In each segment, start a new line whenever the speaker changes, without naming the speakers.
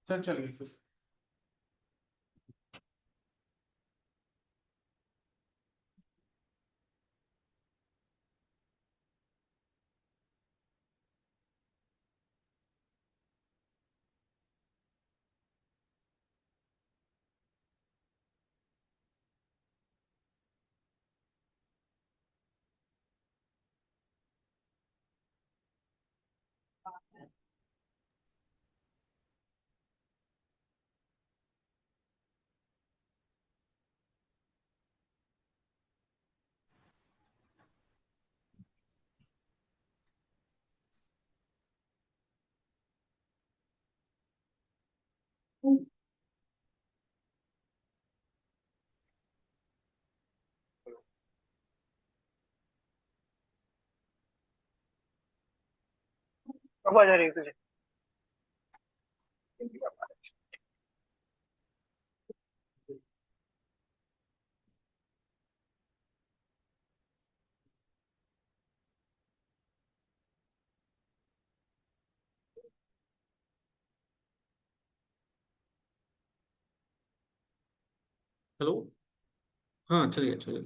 चलिए फिर।
आवाज आ रही है तुझे?
हेलो। हाँ, चलिए चलिए।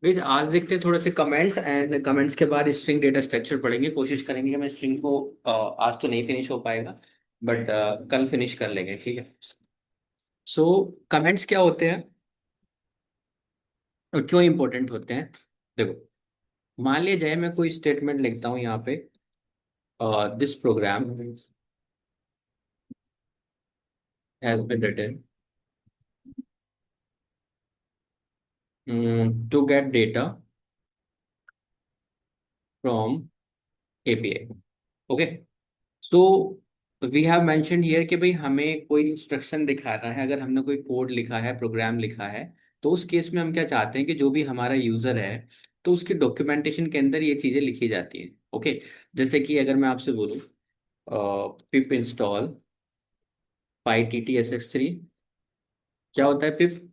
गाइस, आज देखते हैं थोड़े से कमेंट्स, एंड कमेंट्स के बाद स्ट्रिंग डेटा स्ट्रक्चर पढ़ेंगे। कोशिश करेंगे कि मैं स्ट्रिंग को आज तो नहीं फिनिश हो पाएगा, बट कल फिनिश कर लेंगे, ठीक है। सो कमेंट्स क्या होते हैं और क्यों इंपॉर्टेंट होते हैं? देखो, मान लिया जाए मैं कोई स्टेटमेंट लिखता हूँ यहाँ पे, this program has been written to get data from API. Okay. तो वी हैव मेंशन हियर कि भाई हमें कोई इंस्ट्रक्शन दिखाना है, अगर हमने कोई कोड लिखा है, प्रोग्राम लिखा है, तो उस केस में हम क्या चाहते हैं कि जो भी हमारा यूजर है, तो उसकी डॉक्यूमेंटेशन के अंदर ये चीजें लिखी जाती हैं। ओके। जैसे कि अगर मैं आपसे बोलूँ पिप इंस्टॉल PyTTSX3, क्या होता है पिप?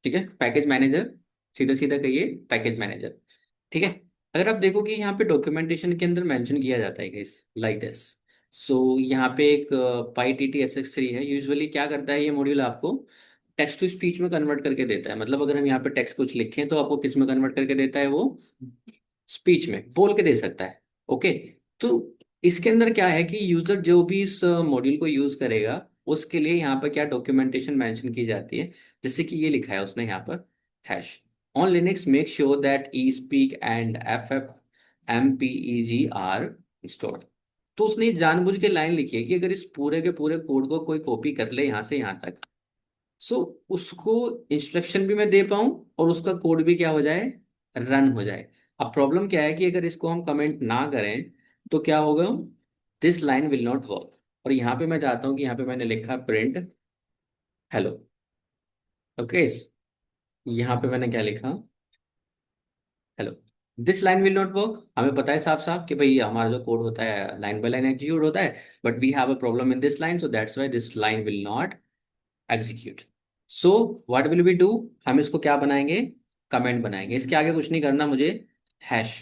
ठीक है, पैकेज मैनेजर। सीधा सीधा कहिए, पैकेज मैनेजर। ठीक है। अगर आप देखो कि यहाँ पे डॉक्यूमेंटेशन के अंदर मेंशन किया जाता है गाइस, लाइक दिस। सो यहाँ पे एक PyTTSX3 है। यूजुअली क्या करता है ये मॉड्यूल, आपको टेक्स्ट टू स्पीच में कन्वर्ट करके देता है। मतलब अगर हम यहाँ पे टेक्स्ट कुछ लिखें तो आपको किस में कन्वर्ट करके देता है वो? स्पीच में बोल के दे सकता है। ओके। तो इसके अंदर क्या है कि यूजर जो भी इस मॉड्यूल को यूज करेगा, उसके लिए यहाँ पर क्या डॉक्यूमेंटेशन मेंशन की जाती है। जैसे कि ये लिखा है उसने यहाँ पर, hash on Linux make sure that espeak and F F M P E G are installed. तो उसने ये जानबूझ के लाइन लिखी है कि अगर इस पूरे के पूरे कोड को कोई कॉपी कर ले यहाँ से यहाँ तक, सो उसको इंस्ट्रक्शन भी मैं दे पाऊं और उसका कोड भी क्या हो जाए, रन हो जाए। अब प्रॉब्लम क्या है कि अगर इसको हम कमेंट ना करें तो क्या होगा, this line will not work. और यहाँ पे मैं चाहता हूँ कि यहाँ पे मैंने लिखा प्रिंट हेलो। ओके। यहाँ पे मैंने क्या लिखा, hello. This line will not work. हमें पता है साफ साफ कि भाई हमारा जो कोड होता है लाइन बाय लाइन एग्जीक्यूट होता है, but we have a problem in this line, so that's why this line will not execute. So what will we do, हम इसको क्या बनाएंगे, कमेंट बनाएंगे। इसके आगे कुछ नहीं करना मुझे, हैश।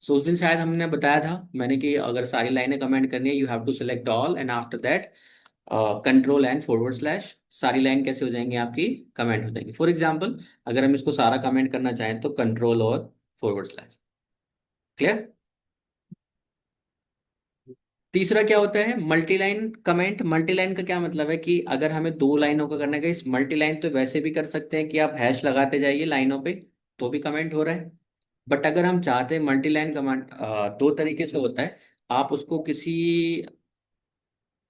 सो उस दिन शायद हमने बताया था मैंने कि अगर सारी लाइनें कमेंट करनी है, you have to select all and after that control and forward slash, सारी लाइन कैसे हो जाएंगी आपकी, कमेंट हो जाएंगी। फॉर एग्जाम्पल अगर हम इसको सारा कमेंट करना चाहें तो कंट्रोल और फॉरवर्ड स्लैश। क्लियर? तीसरा क्या होता है, multi line comment. Multi line का क्या मतलब है कि अगर हमें दो लाइनों का करना है, इस मल्टी लाइन तो वैसे भी कर सकते हैं कि आप हैश लगाते जाइए लाइनों पे, तो भी कमेंट हो रहा है। बट अगर हम चाहते हैं मल्टी लाइन कमेंट, दो तरीके से होता है। आप उसको किसी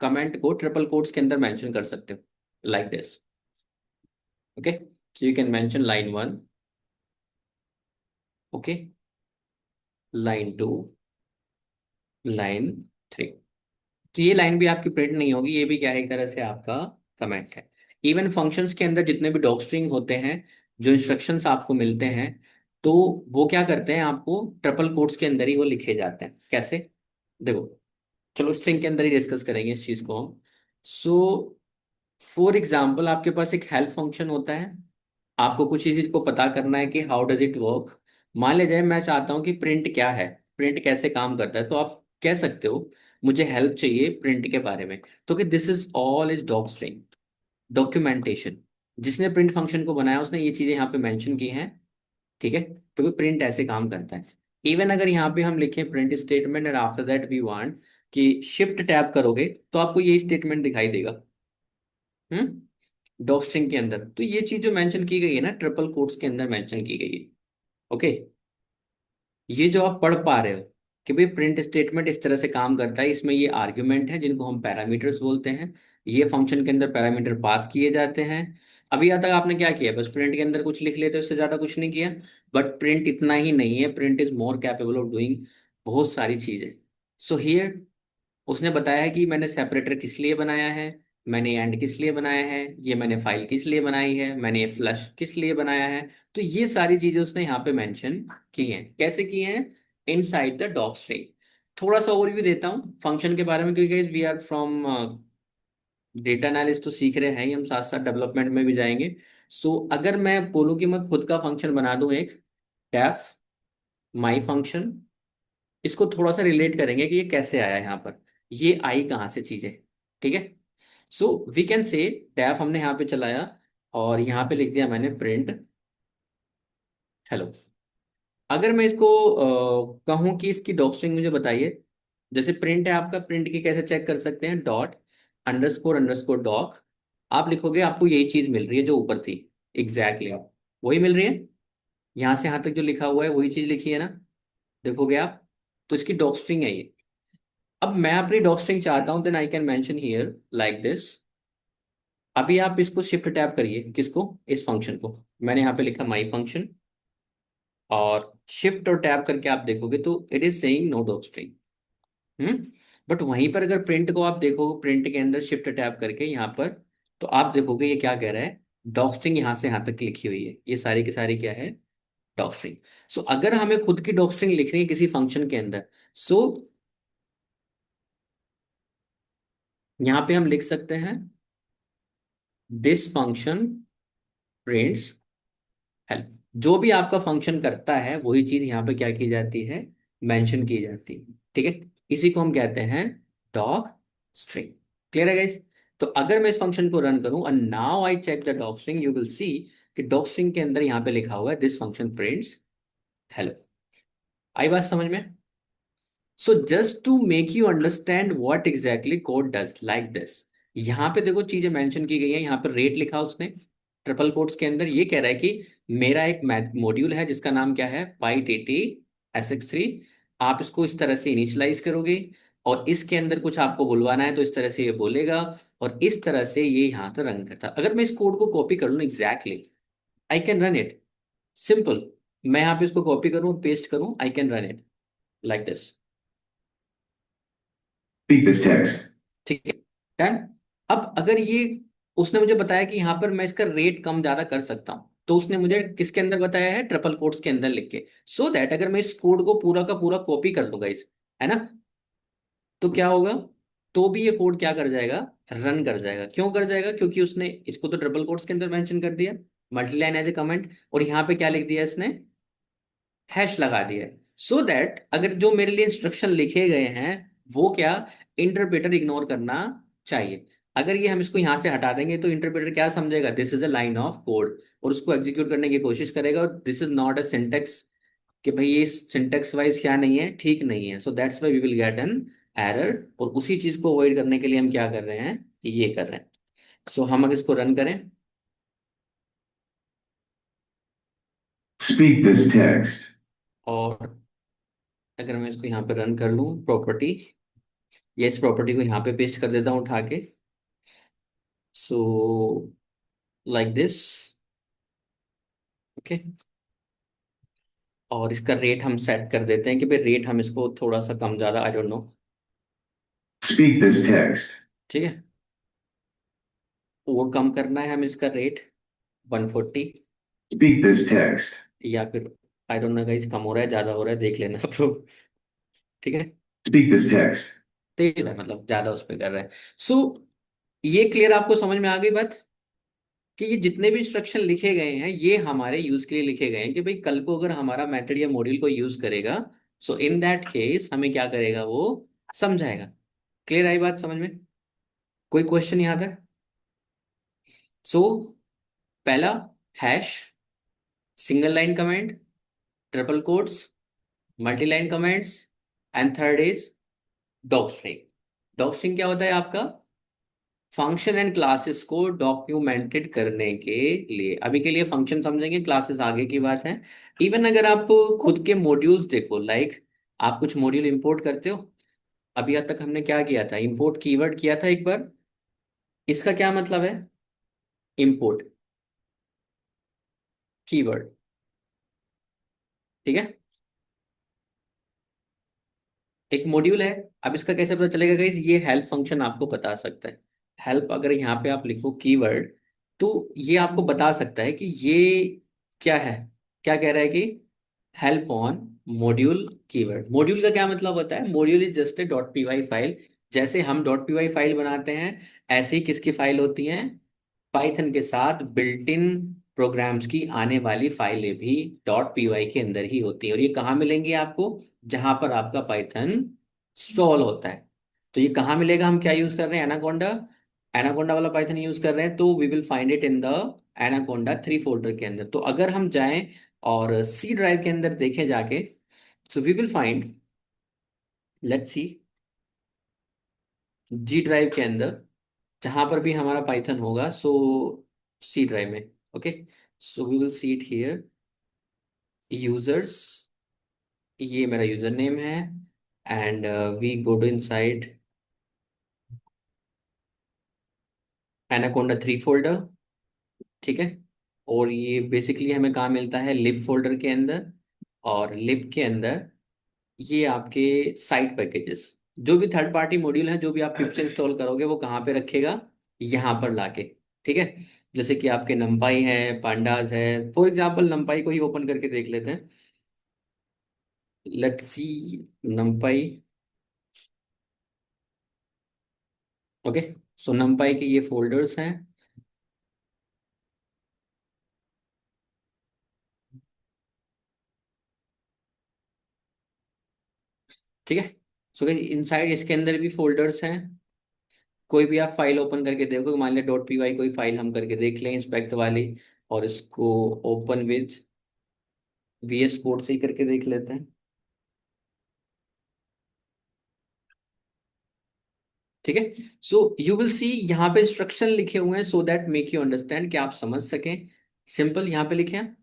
कमेंट को ट्रिपल कोट्स के अंदर मेंशन कर सकते हो, like this. Okay. So you can mention line one, okay, line two, line three. तो ये लाइन भी आपकी प्रिंट नहीं होगी, ये भी क्या है, एक तरह से आपका कमेंट है। इवन फंक्शंस के अंदर जितने भी डॉक स्ट्रिंग होते हैं, जो इंस्ट्रक्शंस आपको मिलते हैं, तो वो क्या करते हैं, आपको ट्रिपल कोट्स के अंदर ही वो लिखे जाते हैं। कैसे, देखो, चलो स्ट्रिंग के अंदर ही डिस्कस करेंगे इस चीज को हम। सो फॉर एग्जाम्पल, आपके पास एक हेल्प फंक्शन होता है, आपको कुछ चीज को पता करना है कि हाउ डज इट वर्क। मान ले जाए मैं चाहता हूँ कि प्रिंट क्या है, प्रिंट कैसे काम करता है, तो आप कह सकते हो मुझे हेल्प चाहिए प्रिंट के बारे में। तो कि this is all is docstring documentation. जिसने प्रिंट फंक्शन को बनाया उसने ये चीजें यहाँ पे मेंशन की हैं। ठीक है, क्योंकि प्रिंट ऐसे काम करता है। इवन अगर यहाँ पे हम लिखें print statement and after that we want कि शिफ्ट टैब करोगे, तो आपको यही स्टेटमेंट दिखाई देगा। डॉक स्ट्रिंग के अंदर तो ये चीज जो मेंशन की गई है ना, ट्रिपल कोट्स के अंदर मेंशन की गई है। ओके, ये जो आप पढ़ पा रहे हो कि भाई प्रिंट स्टेटमेंट इस तरह से काम करता है, इसमें ये आर्ग्यूमेंट है जिनको हम पैरामीटर्स बोलते हैं। ये फंक्शन के अंदर पैरामीटर पास किए जाते हैं। अभी यहाँ तक आपने क्या किया, बस प्रिंट के अंदर कुछ लिख लेते हो, इससे ज्यादा कुछ नहीं किया। बट प्रिंट इतना ही नहीं है, print is more capable of doing बहुत सारी चीजें। सो हियर उसने बताया है कि मैंने सेपरेटर किस लिए बनाया है, मैंने एंड किस लिए बनाया है, ये मैंने फाइल किस लिए बनाई है, मैंने ये फ्लश किस लिए बनाया है। तो ये सारी चीजें उसने यहाँ पे मेंशन की हैं। कैसे की हैं, इनसाइड द डॉक स्ट्रिंग। थोड़ा सा ओवरव्यू देता हूँ फंक्शन के बारे में, क्योंकि we are from data analyst, तो सीख रहे हैं ही हम, साथ साथ डेवलपमेंट में भी जाएंगे। सो अगर मैं बोलूँ कि मैं खुद का फंक्शन बना दूं एक, डेफ माई फंक्शन, इसको थोड़ा सा रिलेट करेंगे कि ये कैसे आया यहाँ पर, ये आई कहाँ से चीजें। ठीक है, so we can say def हमने यहाँ पे चलाया और यहाँ पे लिख दिया मैंने प्रिंट हेलो। अगर मैं इसको कहूँ कि इसकी डॉक्स्ट्रिंग मुझे बताइए, जैसे प्रिंट है आपका, प्रिंट की कैसे चेक कर सकते हैं, डॉट अंडरस्कोर डॉक, आप लिखोगे आपको यही चीज मिल रही है जो ऊपर थी। एग्जैक्टली वही मिल रही है, यहाँ से यहाँ तक जो लिखा हुआ है वही चीज लिखी है ना, देखोगे आप। तो इसकी डॉक्स्ट्रिंग है ये। अब मैं अपनी डॉक्स्ट्रिंग चाहता हूं, then I can mention here like this. अभी आप इसको शिफ्ट टैब करिए, किसको, इस फंक्शन को। मैंने यहाँ पे लिखा माई फंक्शन, और शिफ्ट और टैब करके आप देखोगे तो it is saying no docstring. But वहीं पर अगर प्रिंट को आप देखो, प्रिंट के अंदर शिफ्ट टैब करके यहाँ पर, तो आप देखोगे ये क्या कह रहा है, डॉक्स्ट्रिंग यहाँ से यहाँ तक लिखी हुई है, ये सारी की सारी क्या है, डॉक्स्ट्रिंग। सो अगर हमें खुद की डॉक्स्ट्रिंग लिखनी है किसी फंक्शन के अंदर, सो यहाँ पे हम लिख सकते हैं दिस फंक्शन प्रिंट्स हेल्प। जो भी आपका फंक्शन करता है वही चीज यहाँ पे क्या की जाती है, मेंशन की जाती है। ठीक है, इसी को हम कहते हैं डॉग स्ट्रिंग। क्लियर है गाइस। तो अगर मैं इस फंक्शन को रन करूं और now I check the docstring, you will see कि डॉग स्ट्रिंग के अंदर यहाँ पे लिखा हुआ है दिस फंक्शन प्रिंट्स हेलो। आई बात समझ में। So just to make you understand what exactly code does like this, यहाँ पे देखो चीजें मेंशन की गई है। यहाँ पे रेट लिखा उसने ट्रिपल कोट्स के अंदर, ये कह रहा है कि मेरा एक मॉड्यूल है जिसका नाम क्या है, पाई टी टी SX3। आप इसको इस तरह से इनिशियलाइज करोगे और इसके अंदर कुछ आपको बुलवाना है तो इस तरह से ये बोलेगा, और इस तरह से ये यहाँ पर रन करता है। अगर मैं इस कोड को कॉपी कर लूँ exactly, I can run it, simple. मैं यहाँ पे इसको कॉपी करूँ पेस्ट करूँ, I can run it like this. Speak this text। ठीक है, डन। अब अगर ये, उसने मुझे बताया कि यहाँ पर मैं इसका रेट कम ज्यादा कर सकता हूँ, तो उसने मुझे किसके अंदर बताया है, ट्रिपल कोट्स के अंदर लिख के। सो दैट अगर मैं इस कोड को पूरा का पूरा कॉपी कर लूंगा इस, है ना, तो क्या होगा, तो भी ये कोड क्या कर जाएगा, रन कर जाएगा। क्यों कर जाएगा, क्योंकि उसने इसको तो ट्रिपल कोट्स के अंदर मेंशन कर दिया, मल्टीलाइन एज ए कमेंट, और यहाँ पे क्या लिख दिया इसने, हैश लगा दिया है। सो दैट अगर जो मेरे लिए इंस्ट्रक्शन लिखे गए हैं वो क्या, इंटरप्रेटर इग्नोर करना चाहिए। अगर ये हम इसको यहां से हटा देंगे तो इंटरप्रेटर क्या समझेगा, this is a line of code, और उसको एग्जीक्यूट करने की कोशिश करेगा, और this is not a syntax, कि भाई ये सिंटेक्स वाइज क्या नहीं है, ठीक नहीं है। So that's why we will get an error, और उसी चीज को अवॉइड करने के लिए हम क्या कर रहे हैं, ये कर रहे हैं। सो हम अगर इसको रन करें, Speak this text। और अगर मैं इसको यहाँ पे रन कर लूँ प्रॉपर्टी, या इस प्रॉपर्टी को यहाँ पे पेस्ट कर देता हूँ उठा के, सो लाइक दिस। ओके, और इसका रेट हम सेट कर देते हैं कि भाई रेट हम इसको थोड़ा सा कम ज्यादा, I don't know, speak this text. ठीक है, और कम करना है हमें इसका रेट 140, स्पीक दिस टेक्स्ट, या फिर आई डोंट नो गाइस, कम हो रहा है ज्यादा हो रहा है, देख लेना आप लोग। ठीक है।
Speak this text.
तेज है मतलब ज्यादा उस पर कर रहा है। सो ये क्लियर, आपको समझ में आ गई बात कि ये जितने भी इंस्ट्रक्शन लिखे गए हैं ये हमारे यूज के लिए लिखे गए हैं कि भाई कल को अगर हमारा मेथड या मॉड्यूल को यूज करेगा, सो इन दैट केस हमें क्या करेगा वो समझाएगा। क्लियर आई बात समझ में? कोई क्वेश्चन यहाँ तक? सो पहला, hash, single line comment, triple quotes, multi line comments, and third is dog string. Dog string क्या होता है आपका? फंक्शन एंड क्लासेस को डॉक्यूमेंटेड करने के लिए। अभी के लिए फंक्शन समझेंगे, क्लासेस आगे की बात है। इवन अगर आप खुद के मॉड्यूल्स देखो, लाइक आप कुछ मॉड्यूल इंपोर्ट करते हो, अभी तक हमने क्या किया था, इंपोर्ट कीवर्ड किया था एक बार। इसका क्या मतलब है? Import keyword. ठीक है, एक मॉड्यूल है। अब इसका कैसे पता चलेगा गाइस? ये हेल्प फंक्शन आपको बता सकता है। हेल्प अगर यहाँ पे आप लिखो कीवर्ड, तो ये आपको बता सकता है कि ये क्या है। क्या कह रहा है कि help on module keyword. Module का क्या मतलब होता है? Module is just a dot p y file. जैसे हम डॉट पी वाई फाइल बनाते हैं, ऐसे ही किसकी फाइल होती हैं? पाइथन के साथ बिल्ट इन प्रोग्राम्स की आने वाली फाइलें भी डॉट पी वाई के अंदर ही होती हैं। और ये कहाँ मिलेंगी आपको? जहां पर आपका पाइथन इंस्टॉल होता है। तो ये कहाँ मिलेगा? हम क्या यूज कर रहे हैं? एनाकोंडा। एनाकोंडा वाला पाइथन यूज कर रहे हैं, तो we will find it in the Anaconda 3 folder के अंदर। तो अगर हम जाएं और सी ड्राइव के अंदर देखें जाके, so we will find, let's see, G drive के अंदर जहां पर भी हमारा पाइथन होगा, सो सी ड्राइव में। Okay, so we will see it here, users, ये मेरा यूजर नेम है, and we go to inside Anaconda 3 folder. ठीक है, और ये बेसिकली हमें कहाँ मिलता है? लिब फोल्डर के अंदर। और लिब के अंदर ये आपके साइट पैकेजेस, जो भी थर्ड पार्टी मॉड्यूल है, जो भी आप पिप से इंस्टॉल करोगे, वो कहाँ पे रखेगा? यहाँ पर लाके। ठीक है, जैसे कि आपके नंपाई है, पांडास है। फॉर एग्जाम्पल नंपाई को ही ओपन करके देख लेते हैं। Let's see नंपाई। ओके, सो नंपाई के ये फोल्डर्स हैं। ठीक है, सो इनसाइड इसके अंदर भी फोल्डर्स हैं। कोई भी आप फाइल ओपन करके देखो, मान लिया डॉट पी वाई कोई फाइल हम करके देख लें इंस्पेक्ट वाली, और इसको open with V S code से ही करके देख लेते हैं। ठीक है, सो यू विल सी यहाँ पे इंस्ट्रक्शन लिखे हुए हैं, so that make you understand, कि आप समझ सकें। सिंपल यहाँ पे लिखे हैं,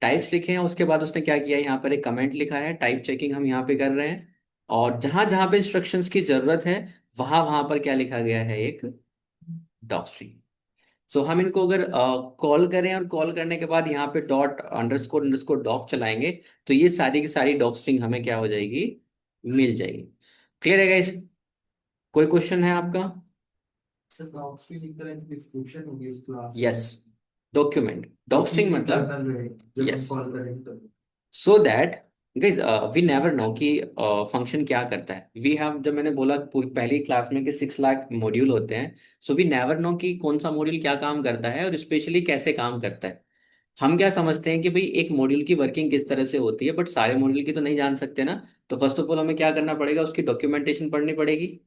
टाइप्स लिखे हैं, उसके बाद उसने क्या किया, यहाँ पर एक कमेंट लिखा है, टाइप चेकिंग हम यहाँ पे कर रहे हैं। और जहां जहां पे इंस्ट्रक्शंस की जरूरत है, वहां वहां पर क्या लिखा गया है? एक डॉक्स्ट्रिंग। सो हम इनको अगर कॉल करें, और कॉल करने के बाद यहाँ पे डॉट अंडरस्कोर अंडरस्कोर डॉक चलाएंगे, तो ये सारी की सारी डॉक स्ट्रिंग हमें क्या हो जाएगी? मिल जाएगी। क्लियर है गाइस? कोई क्वेश्चन है आपका?
सर डॉक्स भी लिख रहे हैं, डिस्क्रिप्शन होगी इस क्लास
यस,
में।
डॉक्यूमेंट
वो
डॉक स्ट्रिंग
चीज
मतलब।
इंटरनल रहे जब हम
यस,
कॉल करेंगे तब।
So that guys we never know कि फंक्शन क्या करता है। वी हैव, जब मैंने बोला पहली क्लास में कि 6 लाख मॉड्यूल होते हैं, सो वी नेवर नो कि कौन सा मॉड्यूल क्या काम करता है, और स्पेशली कैसे काम करता है। हम क्या समझते हैं कि भाई एक मॉड्यूल की वर्किंग किस तरह से होती है, बट सारे मॉड्यूल की तो नहीं जान सकते ना। तो फर्स्ट ऑफ ऑल हमें क्या करना पड़ेगा? उसकी डॉक्यूमेंटेशन पढ़नी पड़ेगी।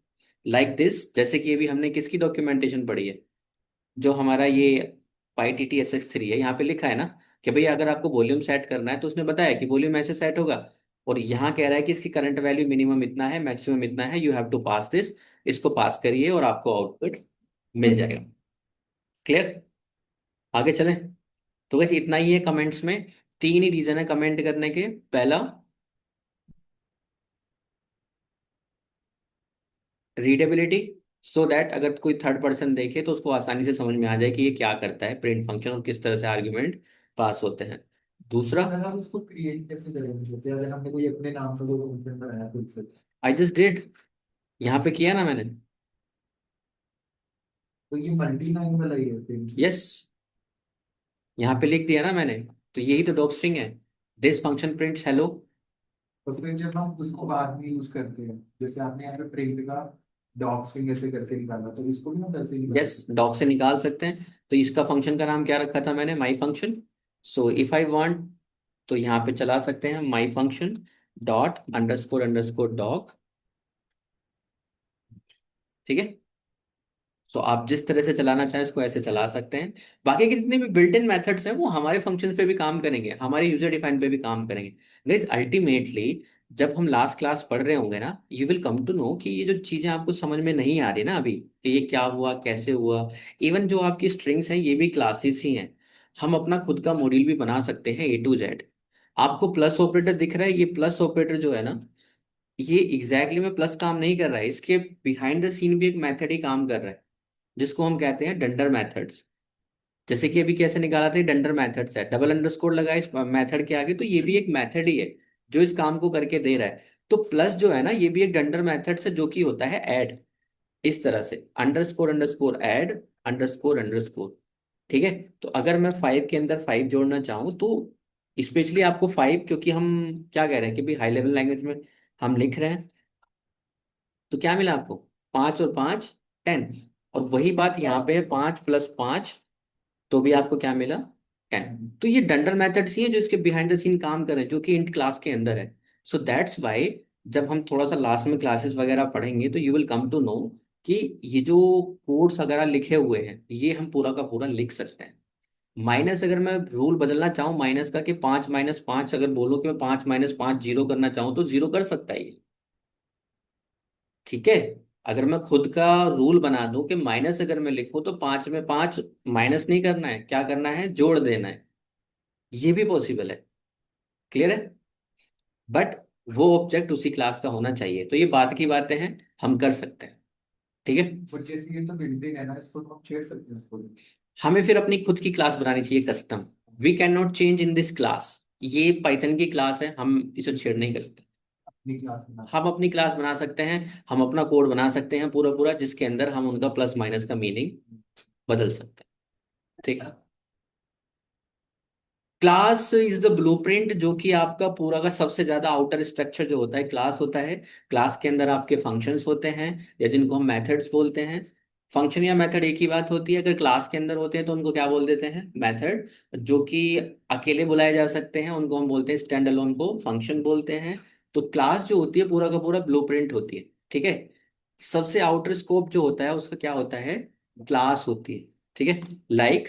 लाइक दिस, जैसे कि अभी हमने किसकी डॉक्यूमेंटेशन पढ़ी है? जो हमारा ये py t t s x three है, यहाँ पे लिखा है ना कि भाई अगर आपको वॉल्यूम सेट करना है, तो उसने बताया कि वॉल्यूम ऐसे सेट होगा। और यहाँ कह रहा है कि इसकी करंट वैल्यू मिनिमम इतना है, मैक्सिमम इतना है, you have to pass this. इसको पास करिए और आपको आउटपुट मिल जाएगा। क्लियर? आगे चलें। तो वैसे इतना ही है कमेंट्स में। 3 ही रीजन है कमेंट करने के। पहला, रीडेबिलिटी, सो दैट अगर कोई थर्ड पर्सन देखे तो उसको आसानी से समझ में आ जाए कि ये क्या करता है प्रिंट फंक्शन, और किस तरह से आर्ग्यूमेंट पास होते हैं। दूसरा,
सर हम इसको क्रिएट कैसे करेंगे? जैसे अगर हमने कोई अपने नाम से कोई फंक्शन बनाया खुद से,
आई जस्ट डिड, यहाँ पे किया ना मैंने।
तो ये मल्टी लाइन वाला ही है सेम चीज।
यस, यहाँ पे लिख दिया ना मैंने। तो यही तो डॉक स्ट्रिंग है। This function prints hello.
तो फिर जब हम उसको बाद में यूज करते हैं, जैसे आपने यहाँ पे प्रिंट का डॉग स्ट्रिंग ऐसे करके निकाला, तो इसको भी हम वैसे ही निकाल
यस,
सकते
डॉग से निकाल सकते हैं। तो इसका फंक्शन का नाम क्या रखा था मैंने, माई function. So if I want, तो यहाँ पे चला सकते हैं माई function dot underscore underscore dog. ठीक है। तो आप जिस तरह से चलाना चाहें इसको ऐसे चला सकते हैं। बाकी के जितने भी बिल्ट इन मेथड्स हैं वो हमारे फंक्शन पे भी काम करेंगे, हमारे यूजर डिफाइन पे भी काम करेंगे। गाइस अल्टीमेटली जब हम लास्ट क्लास पढ़ रहे होंगे ना, you will come to know कि ये जो चीजें आपको समझ में नहीं आ रही ना अभी, कि ये क्या हुआ कैसे हुआ। इवन जो आपकी स्ट्रिंग्स हैं ये भी क्लासेस ही हैं। हम अपना खुद का मॉड्यूल भी बना सकते हैं A to Z। आपको प्लस ऑपरेटर दिख रहा है, ये प्लस ऑपरेटर जो है ना, ये एग्जैक्टली में प्लस काम नहीं कर रहा है, इसके बिहाइंड द सीन भी एक मेथड ही काम कर रहा है, जिसको हम कहते हैं डंडर मेथड्स। जैसे कि अभी कैसे निकाला था, डंडर मेथड्स है, डबल अंडरस्कोर लगा इस मेथड के आगे, तो ये भी एक मेथड ही है जो इस काम को करके दे रहा है। तो प्लस जो है ना, ये भी एक डंडर मेथड से जो कि होता है ऐड। इस तरह से underscore underscore add underscore underscore. ठीक है। तो अगर मैं 5 के अंदर 5 जोड़ना चाहूँ तो स्पेशली आपको 5, क्योंकि हम क्या कह रहे हैं कि भाई हाई लेवल लैंग्वेज में हम लिख रहे हैं, तो क्या मिला आपको, 5 और 5 10। और वही बात यहाँ पे है, 5 + 5, तो भी आपको क्या मिला, 10। तो ये डंडर मेथड्स ही है जो इसके बिहाइंड द सीन काम कर रहे हैं, जो कि इंट क्लास के अंदर है। सो दैट्स वाई जब हम थोड़ा सा लास्ट में क्लासेस वगैरह पढ़ेंगे तो you will come to know कि ये जो कोड्स वगैरह लिखे हुए हैं ये हम पूरा का पूरा लिख सकते हैं। माइनस अगर मैं रूल बदलना चाहूँ माइनस का, कि 5 - 5, अगर बोलूँ कि मैं 5 - 5 जीरो करना चाहूँ तो जीरो कर सकता है ये। ठीक है। अगर मैं खुद का रूल बना दूं कि माइनस अगर मैं लिखूं तो 5 में 5 माइनस नहीं करना है, क्या करना है, जोड़ देना है, ये भी पॉसिबल है। क्लियर है। बट वो ऑब्जेक्ट उसी क्लास का होना चाहिए, तो ये बात की बातें हैं, हम कर सकते हैं। ठीक है।
हैं। बट जैसे ये तो बिल्डिंग है ना, इसको तो हम छेड़ सकते हैं उसको भी।
हमें फिर अपनी खुद की क्लास बनानी चाहिए custom. We can not change in this class. ये पाइथन की क्लास है, हम इसे छेड़ नहीं कर सकते।
अपनी क्लास में
हम अपनी क्लास बना सकते हैं, हम अपना कोड बना सकते हैं पूरा पूरा, जिसके अंदर हम उनका प्लस माइनस का मीनिंग बदल सकते हैं। ठीक है। क्लास इज द ब्लूप्रिंट, जो कि आपका पूरा का सबसे ज्यादा आउटर स्ट्रक्चर जो होता है क्लास होता है। क्लास के अंदर आपके फंक्शंस होते हैं, या जिनको हम मेथड्स बोलते हैं। फंक्शन या मेथड एक ही बात होती है, अगर क्लास के अंदर होते हैं तो उनको क्या बोल देते हैं, मेथड। जो कि अकेले बुलाए जा सकते हैं उनको हम बोलते हैं स्टैंड अलोन, को फंक्शन बोलते हैं। तो क्लास जो होती है पूरा का पूरा ब्लूप्रिंट होती है। ठीक है। सबसे आउटर स्कोप जो होता है उसका क्या होता है, क्लास होती है। ठीक है। लाइक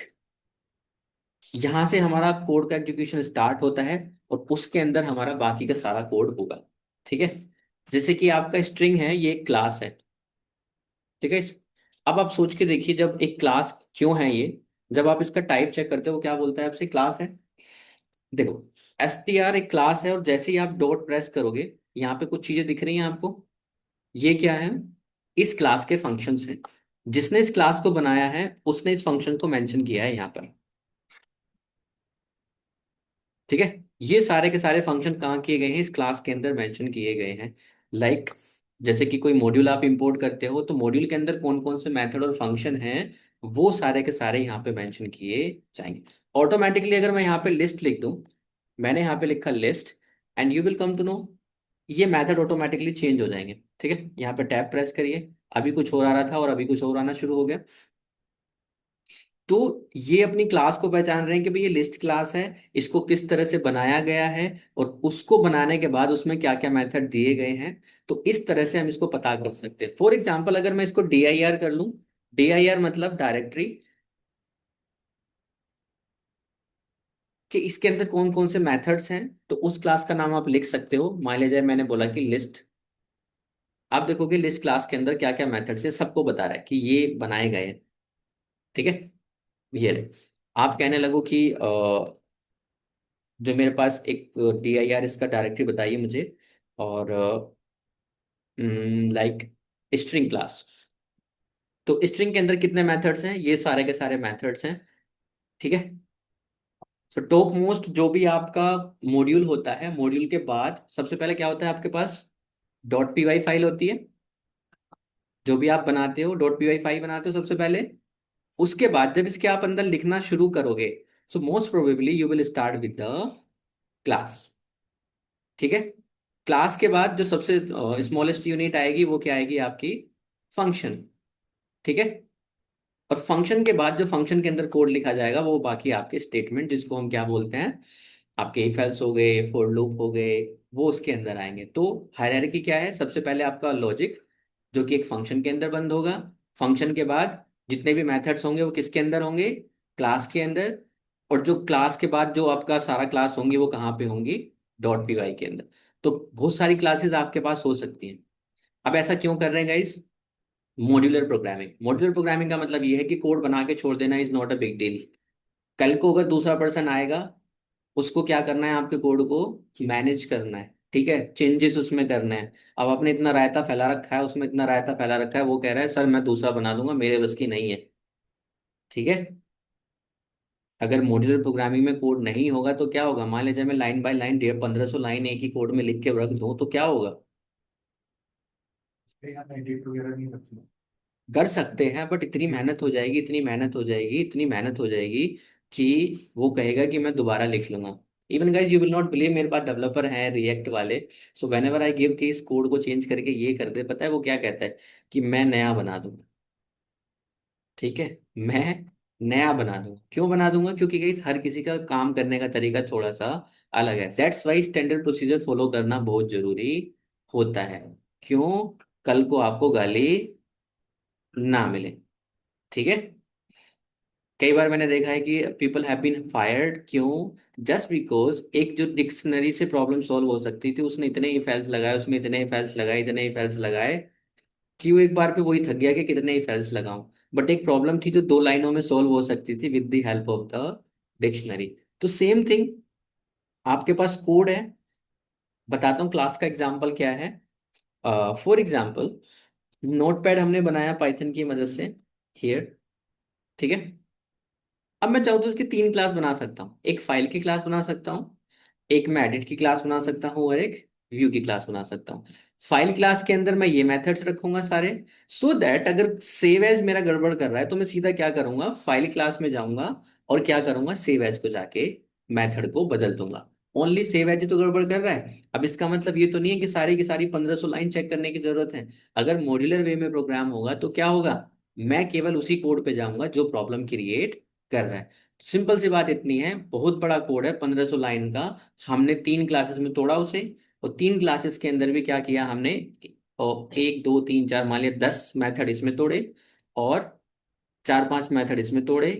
यहां से हमारा कोड का एग्जीक्यूशन स्टार्ट होता है, और उसके अंदर हमारा बाकी का सारा कोड होगा। ठीक है। जैसे कि आपका स्ट्रिंग है, ये एक क्लास है। ठीक है। अब आप सोच के देखिए, जब एक क्लास क्यों है ये, जब आप इसका टाइप चेक करते हो वो क्या बोलता है आपसे, क्लास है। देखो, str एक क्लास है, और जैसे ही आप डॉट प्रेस करोगे यहाँ पे कुछ चीजें दिख रही हैं आपको, ये क्या है, इस क्लास के फंक्शंस हैं। जिसने इस क्लास को बनाया है उसने इस फंक्शन को मेंशन किया है यहाँ पर। ठीक है। ये सारे के सारे फंक्शन कहाँ किए गए हैं, इस क्लास के अंदर मेंशन किए गए हैं। लाइक जैसे कि कोई मॉड्यूल आप इंपोर्ट करते हो तो मॉड्यूल के अंदर कौन कौन से मेथड और फंक्शन हैं, वो सारे के सारे यहाँ पे मेंशन किए जाएंगे। ऑटोमेटिकली अगर मैं यहाँ पे लिस्ट लिख दूं, मैंने यहाँ पे लिखा list, and you will come to know, ये मेथड ऑटोमेटिकली चेंज हो जाएंगे। ठीक है। यहाँ पे टैब प्रेस करिए, अभी कुछ और आ रहा था और अभी कुछ और आना शुरू हो गया। तो ये अपनी क्लास को पहचान रहे हैं कि भाई ये लिस्ट क्लास है, इसको किस तरह से बनाया गया है, और उसको बनाने के बाद उसमें क्या क्या मेथड दिए गए हैं। तो इस तरह से हम इसको पता कर सकते हैं। फॉर एग्जाम्पल अगर मैं इसको dir कर लूं, dir मतलब डायरेक्टरी, कि इसके अंदर कौन कौन से मेथड्स हैं, तो उस क्लास का नाम आप लिख सकते हो। मान लीजिए मैंने बोला कि लिस्ट, आप देखोगे लिस्ट क्लास के अंदर क्या क्या मेथड्स है सबको बता रहा है कि ये बनाए गए हैं। ठीक है। ये रहे। आप कहने लगो कि जो मेरे पास एक dir इसका डायरेक्टरी बताइए मुझे, और लाइक स्ट्रिंग क्लास, तो स्ट्रिंग के अंदर कितने मेथड्स हैं, ये सारे के सारे मेथड्स हैं। ठीक है। तो टॉप मोस्ट जो भी आपका मॉड्यूल होता है, मॉड्यूल के बाद सबसे पहले क्या होता है आपके पास, डॉट पी वाई फाइल होती है। जो भी आप बनाते हो डॉट पी वाई फाइल बनाते हो सबसे पहले। उसके बाद जब इसके आप अंदर लिखना शुरू करोगे, so most probably you will start with the class. ठीक है। क्लास के बाद जो सबसे स्मॉलेस्ट यूनिट आएगी वो क्या आएगी आपकी, फंक्शन। ठीक है। और फंक्शन के बाद जो फंक्शन के अंदर कोड लिखा जाएगा वो बाकी आपके स्टेटमेंट, जिसको हम क्या बोलते हैं, आपके इफ एल्स हो गए, फॉर लूप हो गए, वो उसके अंदर आएंगे। तो हायरार्की क्या है, सबसे पहले आपका लॉजिक जो कि एक फंक्शन के अंदर बंद होगा। फंक्शन के बाद जितने भी मेथड्स होंगे वो किसके अंदर होंगे, क्लास के अंदर। और जो क्लास के बाद जो आपका सारा क्लास होंगी वो कहाँ पे होंगी, डॉट पी वाई के अंदर। तो बहुत सारी क्लासेस आपके पास हो सकती हैं। अब ऐसा क्यों कर रहे हैं guys, modular programming. Modular programming का मतलब ये है कि कोड बना के छोड़ देना is not a big deal. कल को अगर दूसरा पर्सन आएगा, उसको क्या करना है, आपके कोड को मैनेज करना है, ठीक है, चेंजेस उसमें करना है। अब आपने इतना रायता फैला रखा है, उसमें इतना रायता फैला रखा है, वो कह रहा है सर मैं दूसरा बना दूंगा, मेरे बस की नहीं है। ठीक है। अगर मॉड्यूलर प्रोग्रामिंग में कोड नहीं होगा तो क्या होगा, मान लीजिए मैं लाइन बाय लाइन 1500 लाइन एक ही कोड में लिख के रख दूं तो क्या होगा।
यहाँ एडिट वगैरह नहीं करते।
कर सकते हैं बट इतनी मेहनत हो जाएगी, इतनी मेहनत हो जाएगी, इतनी मेहनत हो जाएगी कि वो कहेगा कि मैं दोबारा लिख लूंगा। Even guys you will not believe, मेरे पास डेवलपर हैं रिएक्ट वाले। So when ever I give कि इस कोड को चेंज करके ये कर दे, पता है वो क्या कहता है, कि मैं नया बना दूंगा। ठीक है। मैं नया बना दूंगा, क्यों बना दूंगा, क्योंकि गाइस हर किसी का काम करने का तरीका थोड़ा सा अलग है। That's why standard procedure follow करना बहुत जरूरी होता है। क्यों, कल को आपको गाली ना मिले। ठीक है। कई बार मैंने देखा है कि पीपल हैव बीन फायर्ड, क्यों, जस्ट बिकॉज एक जो डिक्शनरी से प्रॉब्लम सॉल्व हो सकती थी उसने इतने ही फेल्स लगाए, उसमें इतने ही फेल्स लगाए, इतने ही फेल्स लगाए कि वो एक बार पे वही थक गया कि कितने ही फेल्स लगाऊं। बट एक प्रॉब्लम थी जो 2 लाइनों में सॉल्व हो सकती थी with the help of the dictionary. तो सेम थिंग, आपके पास कोड है। बताता हूँ क्लास का एग्जाम्पल क्या है। फॉर एग्जाम्पल, नोटपैड हमने बनाया पाइथन की मदद से, हियर। ठीक है। अब मैं चाहूँ तो इसकी 3 क्लास बना सकता हूँ, एक फाइल की क्लास बना सकता हूँ, एक मैं एडिट की क्लास बना सकता हूँ, और एक व्यू की क्लास बना सकता हूँ। फाइल क्लास के अंदर मैं ये मेथड्स रखूंगा सारे, सो दैट अगर सेव एज मेरा गड़बड़ कर रहा है तो मैं सीधा क्या करूंगा, फाइल क्लास में जाऊंगा और क्या करूंगा, सेव एज को जाके मेथड को बदल दूंगा। ओनली सेव एज तो गड़बड़ कर रहा है। अब इसका मतलब ये तो नहीं है कि सारी की सारी 1500 लाइन चेक करने की जरूरत है। अगर मॉड्यूलर वे में प्रोग्राम होगा तो क्या होगा, मैं केवल उसी कोड पे जाऊंगा जो प्रॉब्लम क्रिएट कर रहा है। सिंपल सी बात इतनी है, बहुत बड़ा कोड है 1500 लाइन का। हमने 3 क्लासेस में तोड़ा उसे, और 3 क्लासेस के अंदर भी क्या किया हमने, और 1 2 3 4 मान लिया 10 मेथड इसमें तोड़े, और 4 5 मेथड इसमें तोड़े,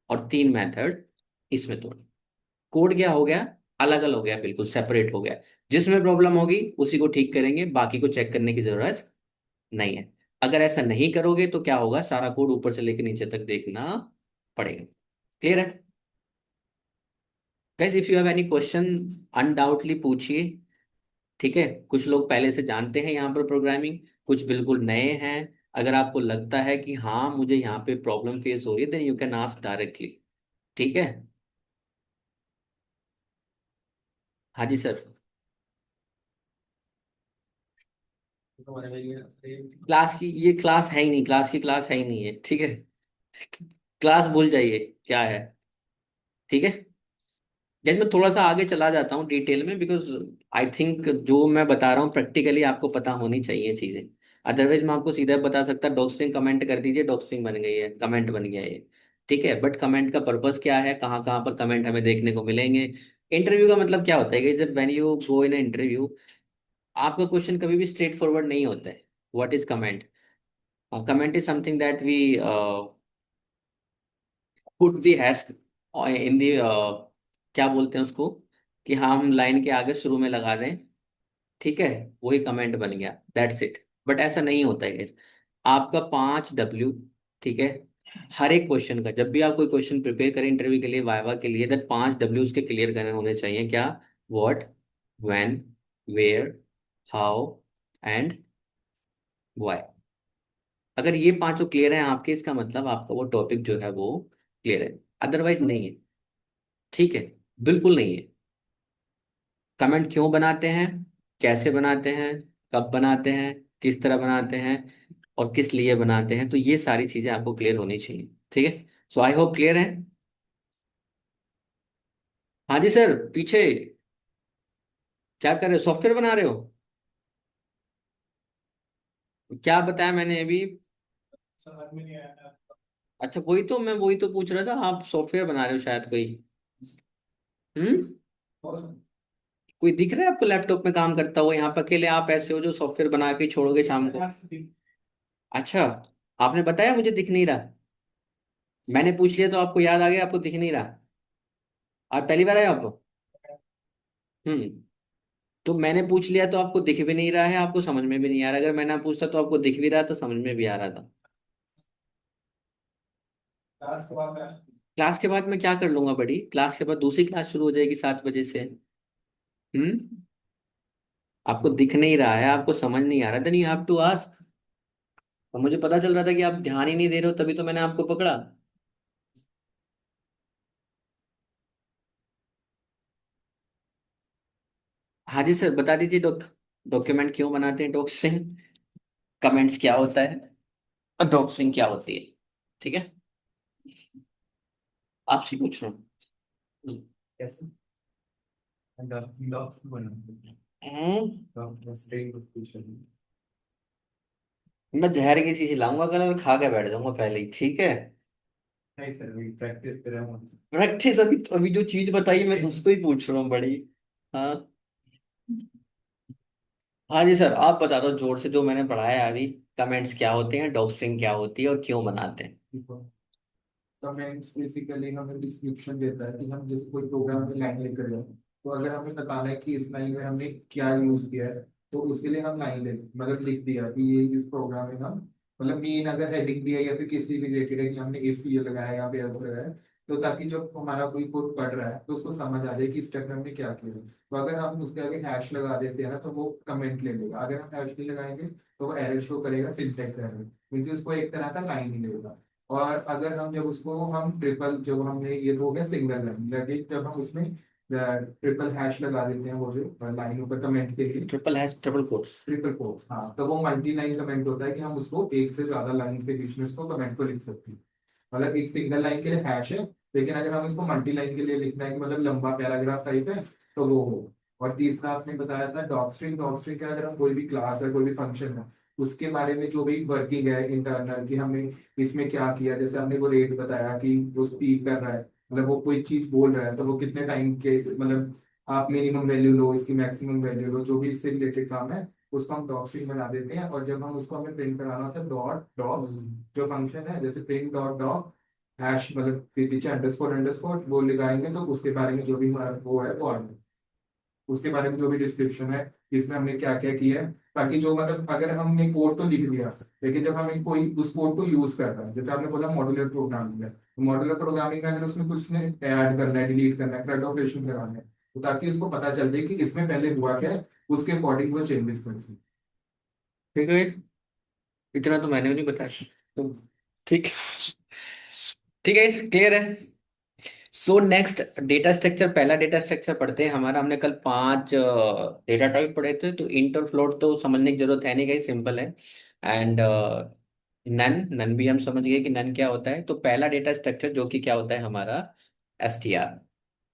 और 3 मेथड इसमें तोड़े। कोड क्या हो गया, अलग अलग हो गया, बिल्कुल सेपरेट हो गया। जिसमें प्रॉब्लम होगी उसी को ठीक करेंगे, बाकी को चेक करने की जरूरत नहीं है। अगर ऐसा नहीं करोगे तो क्या होगा, सारा कोड ऊपर से लेकर नीचे तक देखना पड़ेगा। क्लियर है। Guys if you have any question undoubtedly पूछिए। ठीक है। कुछ लोग पहले से जानते हैं यहाँ पर प्रोग्रामिंग, कुछ बिल्कुल नए हैं। अगर आपको लगता है कि हाँ मुझे यहाँ पे प्रॉब्लम फेस हो रही है, then you can ask directly. ठीक है। हाँ जी सर। क्लास की ये क्लास है ही नहीं, क्लास की क्लास है ही नहीं है, ठीक है। क्लास भूल जाइए क्या है। ठीक है। जैसे मैं थोड़ा सा आगे चला जाता हूँ डिटेल में, बिकॉज आई थिंक जो मैं बता रहा हूँ प्रैक्टिकली आपको पता होनी चाहिए चीजें। अदरवाइज मैं आपको सीधा बता सकता, डॉक्स्ट्रिंग कमेंट कर दीजिए, डॉक्स्ट्रिंग बन गई है, कमेंट बन गया है ये। ठीक है। बट कमेंट का पर्पस क्या है, कहाँ कहाँ पर कमेंट हमें देखने को मिलेंगे। इंटरव्यू का मतलब क्या होता है कि जब when you go in interview, आपका क्वेश्चन कभी भी स्ट्रेट फॉरवर्ड नहीं होता है। What is comment, comment is something that we put the hash in the, क्या बोलते हैं उसको, कि हाँ हम लाइन के आगे शुरू में लगा दें। ठीक है। वही कमेंट बन गया, दैट्स इट। बट ऐसा नहीं होता है guys। आपका 5 W, ठीक है, हर एक क्वेश्चन का, जब भी आप कोई क्वेश्चन प्रिपेयर करें इंटरव्यू के लिए, वाइवा के लिए, दैट 5 W उसके क्लियर करने होने चाहिए। क्या, what, when, where, how, and why. अगर ये पांचों क्लियर हैं आपके, इसका मतलब आपका वो टॉपिक जो है वो क्लियर है, अदरवाइज नहीं है। ठीक है। बिल्कुल नहीं है। कमेंट क्यों बनाते हैं, कैसे बनाते हैं, कब बनाते हैं, किस तरह बनाते हैं, और किस लिए बनाते हैं, तो ये सारी चीजें आपको क्लियर होनी चाहिए। ठीक है। सो आई होप क्लियर है। हाँ जी सर, पीछे। क्या कर रहे हो, सॉफ्टवेयर बना रहे हो? क्या बताया मैंने अभी?
समझ में नहीं आया।
अच्छा, वही तो पूछ रहा था, आप सॉफ्टवेयर बना रहे हो शायद कोई। हम्म। कोई दिख रहा है आपको लैपटॉप में काम करता हुआ यहाँ पर, अकेले आप ऐसे हो जो सॉफ्टवेयर बना के छोड़ोगे शाम को? अच्छा, आपने बताया मुझे दिख नहीं रहा। मैंने पूछ लिया तो आपको याद आ गया, आपको दिख नहीं रहा? आज पहली बार आया आपको? हम्म। तो मैंने पूछ लिया तो आपको दिख भी नहीं रहा है, आपको समझ में भी नहीं आ रहा। अगर मैं ना पूछता तो आपको दिख भी रहा तो समझ में भी आ रहा था।
क्लास के बाद
क्लास के बाद मैं क्या कर लूंगा बड़ी, क्लास के बाद दूसरी क्लास शुरू हो जाएगी 7 बजे से। हम्म। आपको दिख नहीं रहा है, आपको समझ नहीं आ रहा, then you have to ask. और मुझे पता चल रहा था कि आप ध्यान ही नहीं दे रहे हो, तभी तो मैंने आपको पकड़ा। हाँ जी सर, बता दीजिए डॉक्यूमेंट क्यों बनाते हैं डॉक्सिंग, कमेंट्स क्या होता है और डॉक्सिंग क्या होती है। ठीक है, आपसे पूछ रहा हूँ।
कैसे डॉक्स बनाते
हम्म।
डॉक्टर स्ट्रेन कुछ
मैं जहर की शीशी लाऊंगा कल और खा के बैठ जाऊंगा पहले ही, ठीक है?
नहीं सर, वही प्रैक्टिस कर रहा हूँ।
प्रैक्टिस, अभी अभी जो चीज बताई मैं उसको ही पूछ रहा हूँ बड़ी। हाँ। हाँ जी सर, आप बता दो जोर से जो मैंने पढ़ाया है अभी। कमेंट्स क्या होते हैं, डॉक्सिंग क्या होती है और क्यों बनाते हैं?
कमेंट्स बेसिकली हमें डिस्क्रिप्शन देता है कि हम जैसे कोई प्रोग्राम में लाइन लेकर जाए, तो अगर हमें बताना है कि इस लाइन में हमने क्या यूज किया है, तो उसके लिए हम लाइन ले मतलब लिख दिया कि ये इस प्रोग्राम में हम मतलब मेन अगर हेडिंग भी है या फिर किसी भी रिलेटेड है कि हमने इफ ये लगाया या फिर else लगाया है, तो ताकि जब हमारा कोई कोड पढ़ रहा है तो उसको समझ आ जाए कि इस स्टेप में हमने क्या किया है। तो अगर हम उसके आगे हैश लगा देते हैं ना तो वो कमेंट ले लेगा, अगर हम हैश नहीं लगाएंगे तो वो एरर शो करेगा, सिंटैक्स एरर, क्योंकि उसको एक तरह का लाइन ही लेगा। और अगर हम जब उसको हम ट्रिपल, जब हमने ये तो हो गया सिंगल लाइन लगे, जब हम उसमें ट्रिपल हैश लगा देते हैं वो जो लाइन ऊपर कमेंट के लिए,
triple hash triple quotes.
Triple quotes, हाँ, तो वो मल्टी लाइन कमेंट होता है कि हम उसको एक से ज्यादा लाइन के बीच में उसको कमेंट को लिख सकते हैं। मतलब एक सिंगल लाइन के लिए हैश है, लेकिन अगर हम इसको मल्टी लाइन के लिए लिखना है कि मतलब लंबा पैराग्राफ टाइप है, तो वो हो। और तीसरा आपने बताया था डॉग स्ट्रिंग। डॉग स्ट्रिंग का अगर हम कोई भी क्लास है, कोई भी फंक्शन है, उसके बारे में जो भी वर्किंग है इंटरनल की, हमने इसमें क्या किया, जैसे हमने वो रेट बताया कि वो स्पीक कर रहा है, मतलब वो कोई चीज बोल रहा है तो वो कितने टाइम के, मतलब आप मिनिमम वैल्यू लो, इसकी मैक्सिमम वैल्यू लो, जो भी इससे रिलेटेड काम है उसको हम डॉग स्ट्रिंग बना देते हैं। और जब हम उसको हमें प्रिंट कराना होता है, डॉट डॉग जो फंक्शन है, जैसे प्रिंट डॉट डॉग हैश, मतलब पीछे अंडरस्कोर अंडरस्कोर वो लगाएंगे तो उसके बारे में जो भी हमारा वो है वो आएगा, उसके बारे में जो भी डिस्क्रिप्शन है, इसमें हमने क्या क्या किया है, ताकि जो मतलब अगर हमने कोड तो लिख दिया, लेकिन जब हमें कोई उस कोड को यूज कर रहा है, जैसे आपने बोला मॉड्यूलर प्रोग्रामिंग है, तो मॉड्यूलर प्रोग्रामिंग में अगर उसमें कुछ ने ऐड करना है, डिलीट करना है, थ्रेड ऑपरेशन कराना है, तो ताकि उसको पता चल जाए कि इसमें पहले हुआ क्या है, उसके अकॉर्डिंग वो चेंजेस कर सकते
ठीक है, इतना तो मैंने भी नहीं बताया। तो ठीक, ठीक है, क्लियर है। सो नेक्स्ट, डेटा स्ट्रक्चर, पहला डेटा स्ट्रक्चर पढ़ते हैं हमारा। हमने कल 5 डेटा टाइप पढ़े थे, तो इंट और फ्लोट तो समझने की जरूरत है नहीं, कहीं सिंपल है। एंड नन, नन भी हम समझ गए कि नन क्या होता है। तो पहला डेटा स्ट्रक्चर जो कि क्या होता है हमारा, str,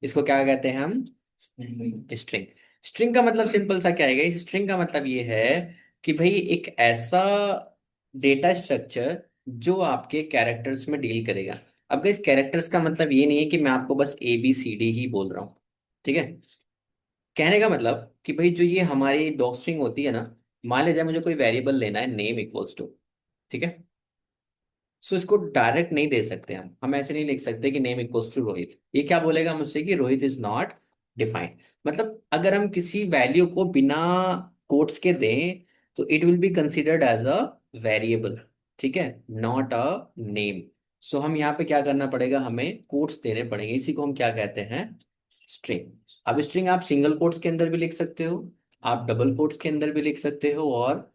इसको क्या कहते हैं हम, स्ट्रिंग। स्ट्रिंग का मतलब सिंपल सा क्या है, इस स्ट्रिंग का मतलब ये है कि भाई एक ऐसा डेटा स्ट्रक्चर जो आपके कैरेक्टर्स में डील करेगा। अब इस कैरेक्टर्स का मतलब ये नहीं है कि मैं आपको बस ABCD ही बोल रहा हूँ, ठीक है? कहने का मतलब कि भाई जो ये हमारी डॉग स्ट्रिंग होती है ना, मान लीजिए मुझे कोई वेरिएबल लेना है, नेम इक्वल्स टू, ठीक है? सो इसको डायरेक्ट नहीं दे सकते हम ऐसे नहीं लिख सकते कि नेम इक्वल्स टू रोहित। ये क्या बोलेगा मुझसे कि रोहित इज नॉट डिफाइंड। मतलब अगर हम किसी वैल्यू को बिना कोट्स के दें तो it will be considered as a variable, ठीक है, नॉट अ नेम। सो हम यहाँ पे क्या करना पड़ेगा, हमें कोट्स देने पड़ेंगे, इसी को हम क्या कहते हैं, स्ट्रिंग। अब स्ट्रिंग आप सिंगल कोट्स के अंदर भी लिख सकते हो, आप डबल कोट्स के अंदर भी लिख सकते हो और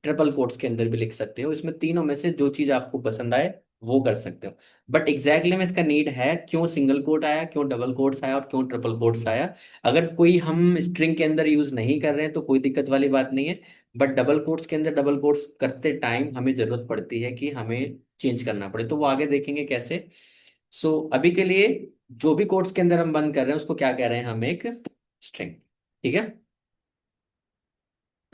ट्रिपल कोट्स के अंदर भी लिख सकते हो। इसमें तीनों में से जो चीज आपको पसंद आए वो कर सकते हो। बट एग्जैक्टली में इसका नीड है, क्यों सिंगल कोट आया, क्यों डबल कोट्स आया और क्यों ट्रिपल कोट्स आया। अगर कोई हम स्ट्रिंग के अंदर यूज नहीं कर रहे हैं तो कोई दिक्कत वाली बात नहीं है। बट डबल कोट्स के अंदर डबल कोट्स करते टाइम हमें जरूरत पड़ती है कि हमें चेंज करना पड़े, तो वो आगे देखेंगे कैसे। सो अभी के लिए जो भी कोट्स के अंदर हम बंद कर रहे हैं उसको क्या कह रहे हैं हम, एक स्ट्रिंग, ठीक है?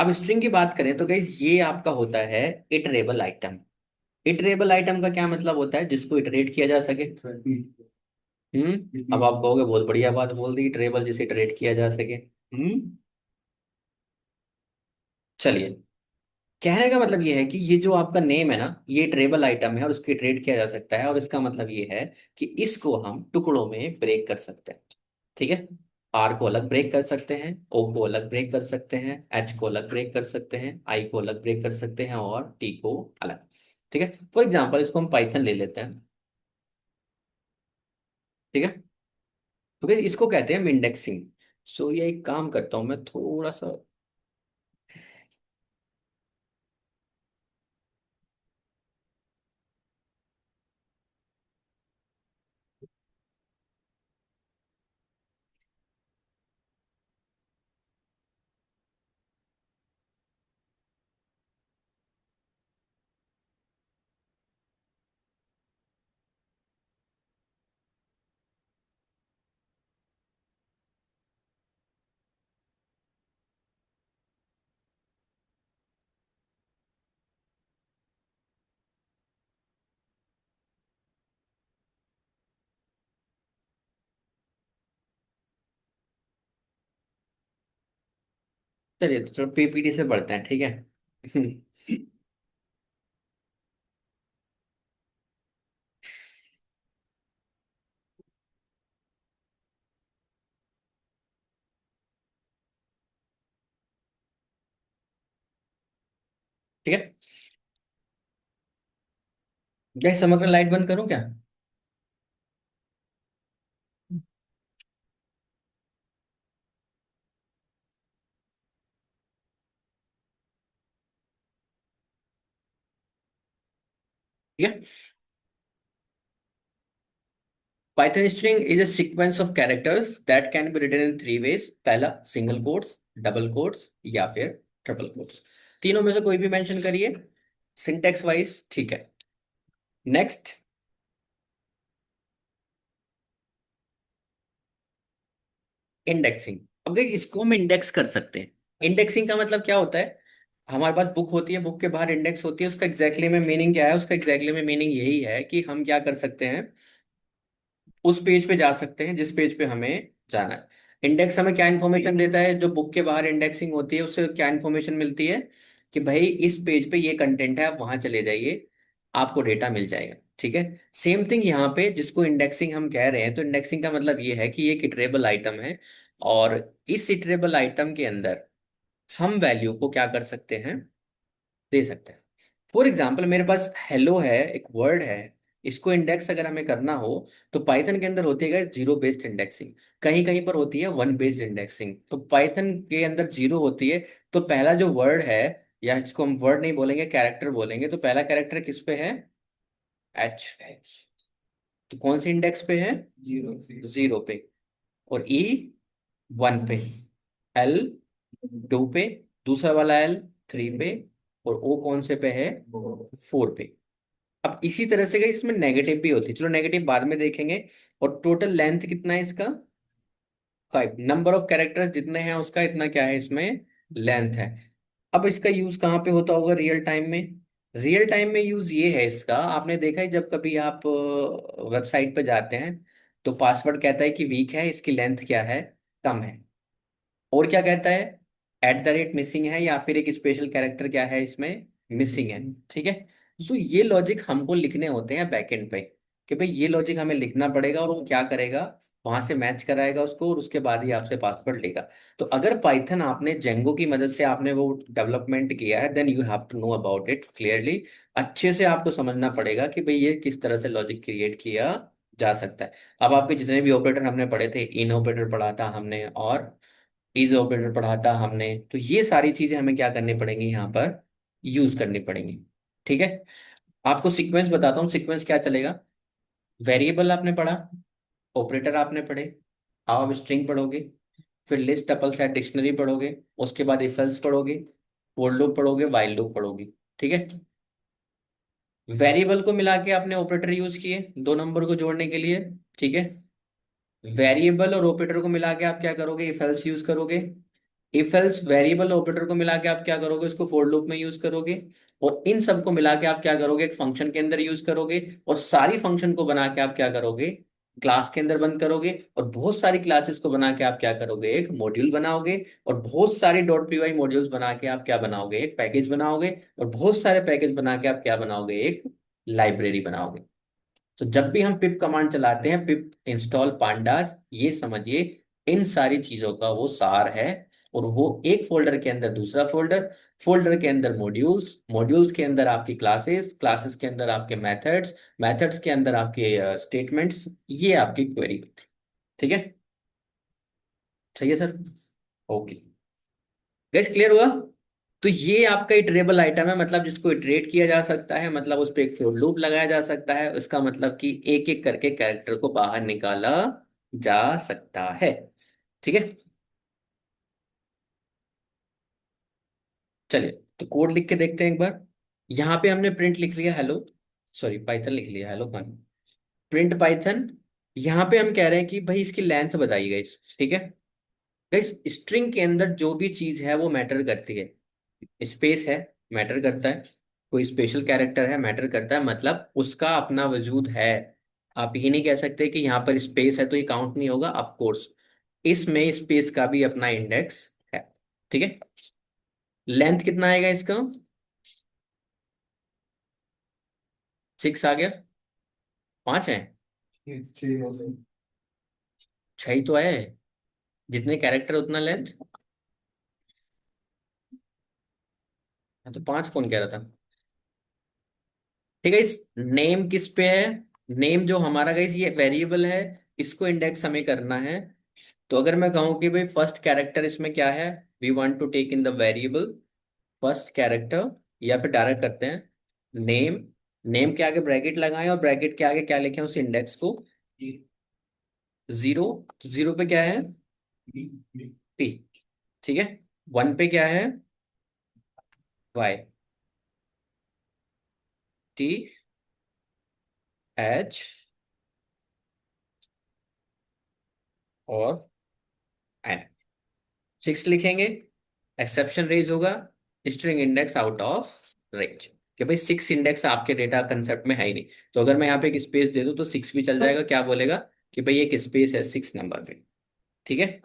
अब स्ट्रिंग की बात करें तो गाइस ये आपका होता है इटरेबल आइटम। इटरेबल आइटम का क्या मतलब होता है? जिसको इटरेट किया जा सके।
20।
अब आप कहोगे बहुत बढ़िया बात बोल दी, इटरेबल जिसे इटरेट किया जा सके। चलिए, कहने का मतलब ये है कि ये जो आपका नेम है ना, ये ट्रेबल आइटम है और उसकी ट्रेड किया जा सकता है, और इसका मतलब ये है कि इसको हम टुकड़ों में ब्रेक कर सकते हैं। ठीक है। आर को अलग ब्रेक कर सकते हैं, ओ को अलग ब्रेक कर सकते हैं, एच को अलग ब्रेक कर सकते हैं, आई को अलग ब्रेक कर सकते हैं, और टी को अलग। ठीक है। फॉर एग्जाम्पल इसको हम पाइथन ले लेते हैं। ठीक है। तो फिर इसको कहते हैं इंडेक्सिंग। सो ये एक काम करता हूँ मैं थोड़ा सा। चलिए तो चलो पीपीटी से पढ़ते हैं, ठीक है। ठीक है। क्या समग्र लाइट बंद करूं क्या? ठीक है। Python string is a sequence of characters that can be written in three ways. पहला सिंगल कोट्स, डबल कोट्स, या फिर ट्रिपल कोट्स। तीनों में से कोई भी मेंशन करिए सिंटेक्स वाइज, ठीक है। Next, indexing. अब देखिए इसको हम इंडेक्स कर सकते हैं। इंडेक्सिंग का मतलब क्या होता है? हमारे पास बुक होती है, बुक के बाहर इंडेक्स होती है, उसका एग्जैक्टली में मीनिंग क्या है? उसका एग्जैक्टली में मीनिंग यही है कि हम क्या कर सकते हैं, उस पेज पे जा सकते हैं जिस पेज पे हमें जाना है। इंडेक्स हमें क्या इन्फॉर्मेशन देता है? जो बुक के बाहर इंडेक्सिंग होती है उससे क्या इन्फॉर्मेशन मिलती है कि भाई इस पेज पे ये कंटेंट है, आप वहां चले जाइए, आपको डेटा मिल जाएगा। ठीक है। सेम थिंग यहाँ पे जिसको इंडेक्सिंग हम कह रहे हैं, तो इंडेक्सिंग का मतलब ये है कि ये एक इटरेबल आइटम है, और इस इटरेबल आइटम के अंदर हम वैल्यू को क्या कर सकते हैं, दे सकते हैं। फॉर एग्जाम्पल मेरे पास हेलो है, एक वर्ड है, इसको इंडेक्स अगर हमें करना हो तो पाइथन के अंदर होती है जीरो बेस्ड इंडेक्सिंग, कहीं कहीं पर होती है वन बेस्ड इंडेक्सिंग। तो पाइथन के अंदर जीरो होती है, तो पहला जो वर्ड है, या इसको हम वर्ड नहीं बोलेंगे कैरेक्टर बोलेंगे, तो पहला कैरेक्टर किस पे है? एच। तो कौन सी इंडेक्स पे है? जीरो पे। और ई वन पे, एल टू पे, दूसरा वाला एल थ्री पे, और ओ कौन से पे है? फोर पे। अब इसी तरह से इसमें नेगेटिव भी होती है, चलो नेगेटिव बाद में देखेंगे। और टोटल लेंथ कितना है इसका? फाइव। नंबर ऑफ कैरेक्टर्स जितने हैं उसका इतना क्या है इसमें? लेंथ है। अब इसका यूज कहाँ पे होता होगा रियल टाइम में? रियल टाइम में यूज ये है इसका, आपने देखा है जब कभी आप वेबसाइट पे जाते हैं तो पासवर्ड कहता है कि वीक है, इसकी लेंथ क्या है? कम है। और क्या कहता है? एट द रेट मिसिंग है, या फिर एक स्पेशल कैरेक्टर क्या है इसमें? मिसिंग है। ठीक है। सो ये लॉजिक हमको लिखने होते हैं बैकएंड पे, कि भाई ये लॉजिक हमें लिखना पड़ेगा, और वो क्या करेगा, वहां से मैच कराएगा उसको, और उसके बाद ही आपसे पासवर्ड लेगा। तो अगर पाइथन आपने जेंगो की मदद से आपने वो डेवलपमेंट किया है, then you have to know about it clearly. अच्छे से आपको समझना पड़ेगा कि भाई ये किस तरह से लॉजिक क्रिएट किया जा सकता है। अब आपके जितने भी ऑपरेटर हमने पढ़े थे, इन ऑपरेटर पढ़ा था हमने, और इज ऑपरेटर पढ़ा था हमने, तो ये सारी चीजें हमें क्या करनी पड़ेंगी यहाँ पर? यूज करनी पड़ेंगी। ठीक है। आपको सीक्वेंस बताता हूँ, सीक्वेंस क्या चलेगा। वेरिएबल आपने पढ़ा, ऑपरेटर आपने पढ़े, अब आप स्ट्रिंग पढ़ोगे, फिर लिस्ट टपल सेट डिक्शनरी पढ़ोगे, उसके बाद इफ एल्स पढ़ोगे, फॉर लूप पढ़ोगे, व्हाइल लूप पढ़ोगे। ठीक है। वेरिएबल को मिला के आपने ऑपरेटर यूज किए दो नंबर को जोड़ने के लिए। ठीक है। वेरिएबल और ऑपरेटर को मिला के आप क्या करोगे? इफ एल्स यूज करोगे। इफ एल्स वेरिएबल ऑपरेटर को मिला के आप क्या करोगे, उसको फॉर लूप में यूज करोगे, और इन सब को मिला के आप क्या करोगे, एक फंक्शन के अंदर यूज करोगे, और सारी फंक्शन को बना के आप क्या करोगे, क्लास के अंदर बंद करोगे, और बहुत सारी क्लासेस को बना के आप क्या करोगे, एक मॉड्यूल बनाओगे, और बहुत सारी डॉट पी वाई मॉड्यूल्स बना के आप क्या बनाओगे, एक पैकेज बनाओगे, और बहुत सारे पैकेज बना के आप क्या बनाओगे, एक लाइब्रेरी बनाओगे। तो जब भी हम पिप कमांड चलाते हैं, पिप इंस्टॉल पांडास, ये समझिए इन सारी चीजों का वो सार है। और वो एक फोल्डर के अंदर दूसरा फोल्डर, फोल्डर के अंदर मॉड्यूल्स, मॉड्यूल्स के अंदर आपकी क्लासेस, क्लासेस के अंदर आपके मेथड्स, मेथड्स के अंदर आपके स्टेटमेंट्स, ये आपकी क्वेरी। ठीक है, सही है सर। ओके, गैस क्लियर हुआ। तो ये आपका इटरेबल आइटम है, मतलब जिसको इटरेट किया जा सकता है, मतलब उस पर एक फॉर लूप लगाया जा सकता है, उसका मतलब कि एक एक करके कैरेक्टर को बाहर निकाला जा सकता है। ठीक है, चलिए तो कोड लिख के देखते हैं एक बार। यहाँ पे हमने प्रिंट लिख लिया हेलो, सॉरी पाइथन लिख लिया हेलो कौन, प्रिंट पाइथन। यहाँ पे हम कह रहे हैं कि भाई इसकी लेंथ बताइए गाइस। ठीक है गाइस, स्ट्रिंग के अंदर जो भी चीज है वो मैटर करती है। स्पेस है, मैटर करता है। कोई स्पेशल कैरेक्टर है, मैटर करता है, मतलब उसका अपना वजूद है। आप ये नहीं कह सकते कि यहाँ पर स्पेस है तो ये काउंट नहीं होगा, ऑफ कोर्स इसमें स्पेस का भी अपना इंडेक्स है। ठीक है, लेंथ कितना आएगा इसका, 6 आ गया, 5 है, 6 ही तो है, जितने कैरेक्टर उतना लेंथ। तो 5 कौन कह रहा था। ठीक है, इस नेम किस पे है, नेम जो हमारा गाइस ये वेरिएबल है, इसको इंडेक्स हमें करना है। तो अगर मैं कहूं कि भाई फर्स्ट कैरेक्टर इसमें क्या है, we want to take in the variable first character, या फिर डायरेक्ट करते हैं नेम, नेम के आगे ब्रैकेट लगाएं, और ब्रैकेट के आगे क्या लिखें उस इंडेक्स को, 0। तो 0 पे क्या है, पी। ठीक है, 1 पे क्या है, वाई, टी, एच, और एन। 6 लिखेंगे, एक्सेप्शन रेज होगा, string index out of range, कि भाई 6 इंडेक्स आपके डेटा कंसेप्ट में है ही नहीं। तो अगर मैं यहाँ पे एक स्पेस दे दूं तो 6 भी चल जाएगा, क्या बोलेगा कि भाई एक स्पेस है 6 नंबर पे। ठीक है,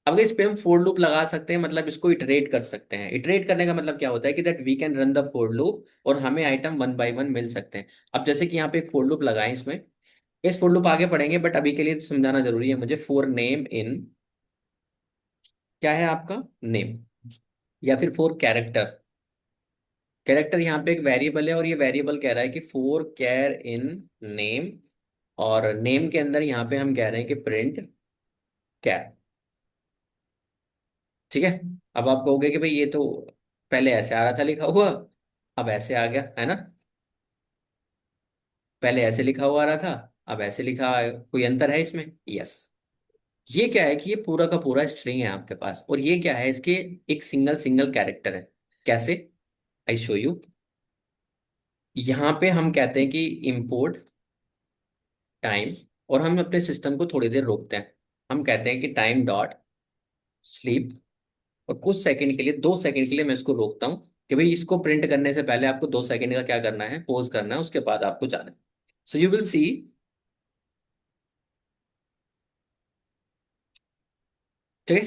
अब इस पे हम फोर लूप लगा सकते हैं, मतलब इसको इटरेट कर सकते हैं। इटरेट करने का मतलब क्या होता है कि that we can run the for loop, और हमें आइटम वन बाय वन मिल सकते हैं। अब जैसे कि यहाँ पे एक फोर लूप लगाएं इसमें, इस फोर लूप आगे पढ़ेंगे, बट अभी के लिए समझाना जरूरी है मुझे। फोर नेम इन, क्या है आपका नेम, या फिर फोर कैरेक्टर। कैरेक्टर यहाँ पे एक वेरिएबल है, और ये वेरिएबल कह रहा है कि फोर कैर इन नेम, और नेम के अंदर यहाँ पे हम कह रहे हैं कि प्रिंट कैर। ठीक है, अब आप कहोगे कि भाई ये तो पहले ऐसे आ रहा था लिखा हुआ, अब ऐसे आ गया है ना, पहले ऐसे लिखा हुआ आ रहा था, अब ऐसे लिखा, कोई अंतर है इसमें, यस। ये क्या है कि ये पूरा का पूरा स्ट्रिंग है आपके पास, और ये क्या है, इसके एक सिंगल सिंगल कैरेक्टर है। कैसे, आई शो यू। यहाँ पे हम कहते हैं कि इम्पोर्ट टाइम, और हम अपने सिस्टम को थोड़ी देर रोकते हैं। हम कहते हैं कि टाइम डॉट स्लीप, और कुछ सेकंड के लिए, 2 सेकंड के लिए मैं इसको रोकता हूँ, कि भाई इसको प्रिंट करने से पहले आपको 2 सेकंड का क्या करना है, पॉज करना है, उसके बाद आपको जाना है। सो यू विल सी, ठीक है,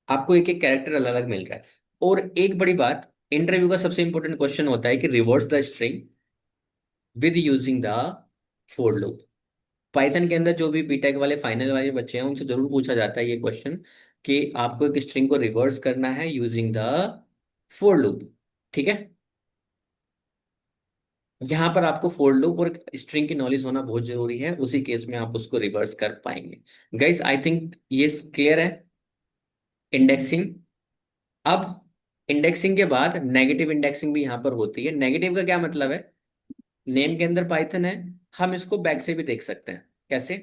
आपको एक एक कैरेक्टर अलग अलग मिल रहा है। और एक बड़ी बात, इंटरव्यू का सबसे इंपॉर्टेंट क्वेश्चन होता है कि reverse the string with using the for loop. Python के अंदर जो भी बीटेक वाले फाइनल वाले बच्चे हैं उनसे जरूर पूछा जाता है ये क्वेश्चन, कि आपको एक स्ट्रिंग को रिवर्स करना है यूजिंग द फोर लूप। ठीक है, यहाँ पर आपको फोर लूप और स्ट्रिंग की नॉलेज होना बहुत जरूरी है, उसी केस में आप उसको रिवर्स कर पाएंगे। गाइस आई थिंक ये क्लियर है। इंडेक्सिंग, अब इंडेक्सिंग के बाद नेगेटिव इंडेक्सिंग भी यहाँ पर होती है। नेगेटिव का क्या मतलब है, नेम के अंदर पाइथन है, हम इसको बैक से भी देख सकते हैं। कैसे,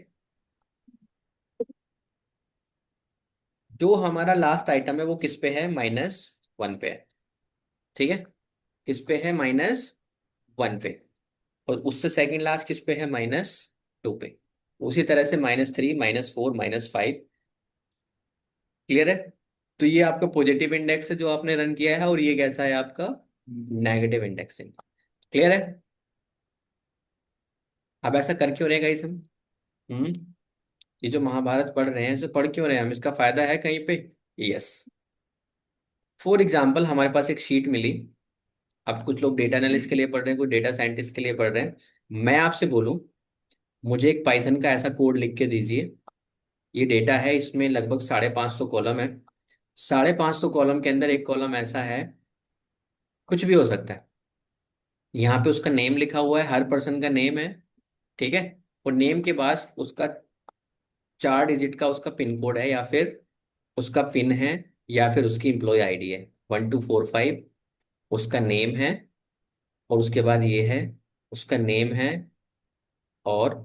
जो हमारा लास्ट आइटम है वो किस पे है, -1 पे है। ठीक है, किस पे है, -1 पे, और उससे सेकंड लास्ट किस पे है, -2 पे। उसी तरह से -3, -4, -5। क्लियर है? तो ये आपका पॉजिटिव इंडेक्स है जो आपने रन किया है, और ये कैसा है आपका नेगेटिव इंडेक्सिंग। क्लियर है? अब ऐसा कर क्यों रहेगा इस हम? हम्म ये जो महाभारत पढ़ रहे हैं इसे पढ़ क्यों रहे हैं हम? इसका फायदा है कहीं पे? यस। फॉर एग्जाम्पल हमारे पास एक शीट मिली। अब कुछ लोग डेटा एनालिस्ट के लिए पढ़ रहे हैं, कुछ डेटा साइंटिस्ट के लिए पढ़ रहे हैं। मैं आपसे बोलूं, मुझे एक पाइथन का ऐसा कोड लिख के दीजिए। ये डेटा है, इसमें लगभग 550 कॉलम है। 550 कॉलम के अंदर एक कॉलम ऐसा है, कुछ भी हो सकता है। यहाँ पे उसका नेम लिखा हुआ है, हर पर्सन का नेम है। ठीक है? और नेम के बाद उसका 4 डिजिट का उसका पिन कोड है, या फिर उसका पिन है, या फिर उसकी एम्प्लॉय आईडी है, 1245। उसका नेम है, और उसके बाद ये है, उसका नेम है, और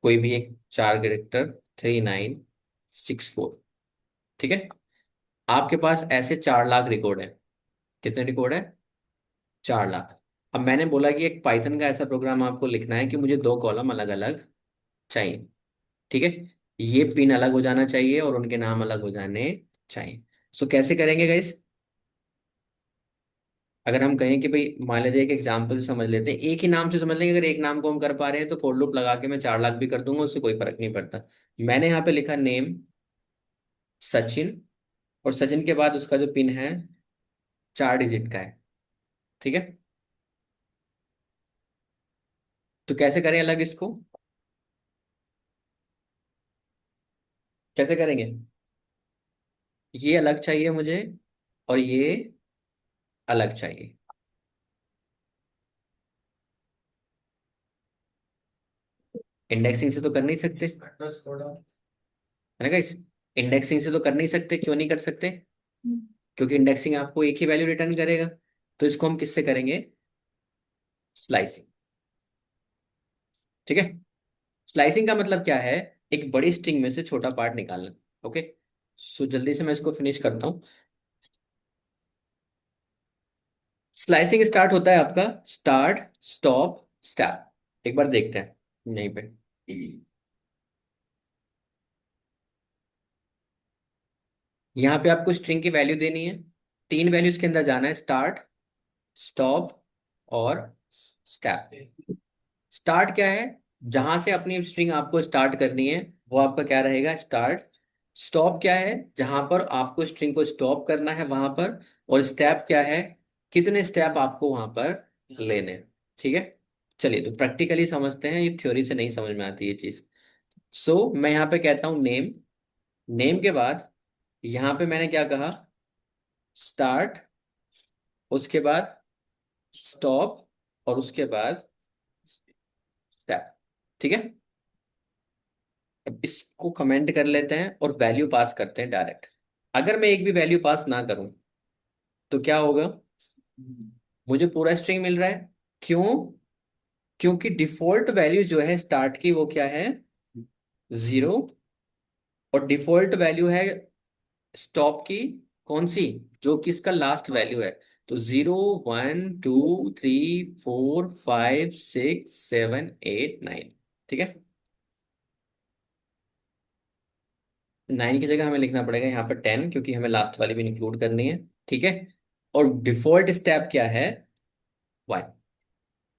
कोई भी एक 4 कैरेक्टर, 3964। ठीक है? आपके पास ऐसे 4 लाख रिकॉर्ड है। कितने रिकॉर्ड है? 4 लाख। अब मैंने बोला कि एक पाइथन का ऐसा प्रोग्राम आपको लिखना है कि मुझे 2 कॉलम अलग अलग चाहिए। ठीक है? ये पिन अलग हो जाना चाहिए और उनके नाम अलग हो जाने चाहिए। सो कैसे करेंगे गाइस? अगर हम कहें कि भाई, मान लीजिए एक एग्जाम्पल से समझ लेते हैं, एक ही नाम से समझ लेंगे। अगर एक नाम को हम कर पा रहे हैं तो फॉर लूप लगा के मैं 4 लाख भी कर दूंगा, उससे कोई फर्क नहीं पड़ता। मैंने यहाँ पे लिखा नेम सचिन, और सचिन के बाद उसका जो पिन है 4 डिजिट का है। ठीक है? तो कैसे करें अलग इसको? कैसे करेंगे? ये अलग चाहिए मुझे, और ये अलग चाहिए। इंडेक्सिंग से तो कर नहीं सकते, है ना गाइस? इंडेक्सिंग से तो कर नहीं सकते। क्यों नहीं कर सकते? क्योंकि इंडेक्सिंग आपको एक ही वैल्यू रिटर्न करेगा। तो इसको हम किससे करेंगे? स्लाइसिंग। ठीक है? स्लाइसिंग का मतलब क्या है? एक बड़ी स्ट्रिंग में से छोटा पार्ट निकालना। ओके? सो जल्दी से मैं इसको फिनिश करता हूँ। स्लाइसिंग स्टार्ट होता है आपका स्टार्ट, स्टॉप, स्टैप। एक बार देखते हैं यहीं पे। यहाँ पे आपको स्ट्रिंग की वैल्यू देनी है। 3 वैल्यूज के अंदर जाना है, स्टार्ट, स्टॉप और स्टैप। स्टार्ट क्या है? जहां से अपनी स्ट्रिंग आपको स्टार्ट करनी है वो आपका क्या रहेगा? स्टार्ट। स्टॉप क्या है? जहां पर आपको स्ट्रिंग को स्टॉप करना है वहां पर। और स्टेप क्या है? कितने स्टेप आपको वहां पर लेने हैं। ठीक है? चलिए तो प्रैक्टिकली समझते हैं, ये थ्योरी से नहीं समझ में आती ये चीज। सो मैं यहाँ पे कहता हूँ नेम। नेम के बाद यहाँ पे मैंने क्या कहा? स्टार्ट, उसके बाद स्टॉप, और उसके बाद स्टेप। ठीक है? अब इसको कमेंट कर लेते हैं और वैल्यू पास करते हैं डायरेक्ट। अगर मैं एक भी वैल्यू पास ना करूं तो क्या होगा? मुझे पूरा स्ट्रिंग मिल रहा है। क्यों? क्योंकि डिफॉल्ट वैल्यू जो है स्टार्ट की वो क्या है? 0। और डिफॉल्ट वैल्यू है स्टॉप की, कौन सी? जो कि इसका लास्ट वैल्यू है। तो 0, 1, 2, 3, 4, 5, 6, 7, 8, 9। ठीक है? 9 की जगह हमें लिखना पड़ेगा यहाँ पर 10, क्योंकि हमें लास्ट वाली भी इंक्लूड करनी है। ठीक है? और डिफॉल्ट स्टेप क्या है? 1।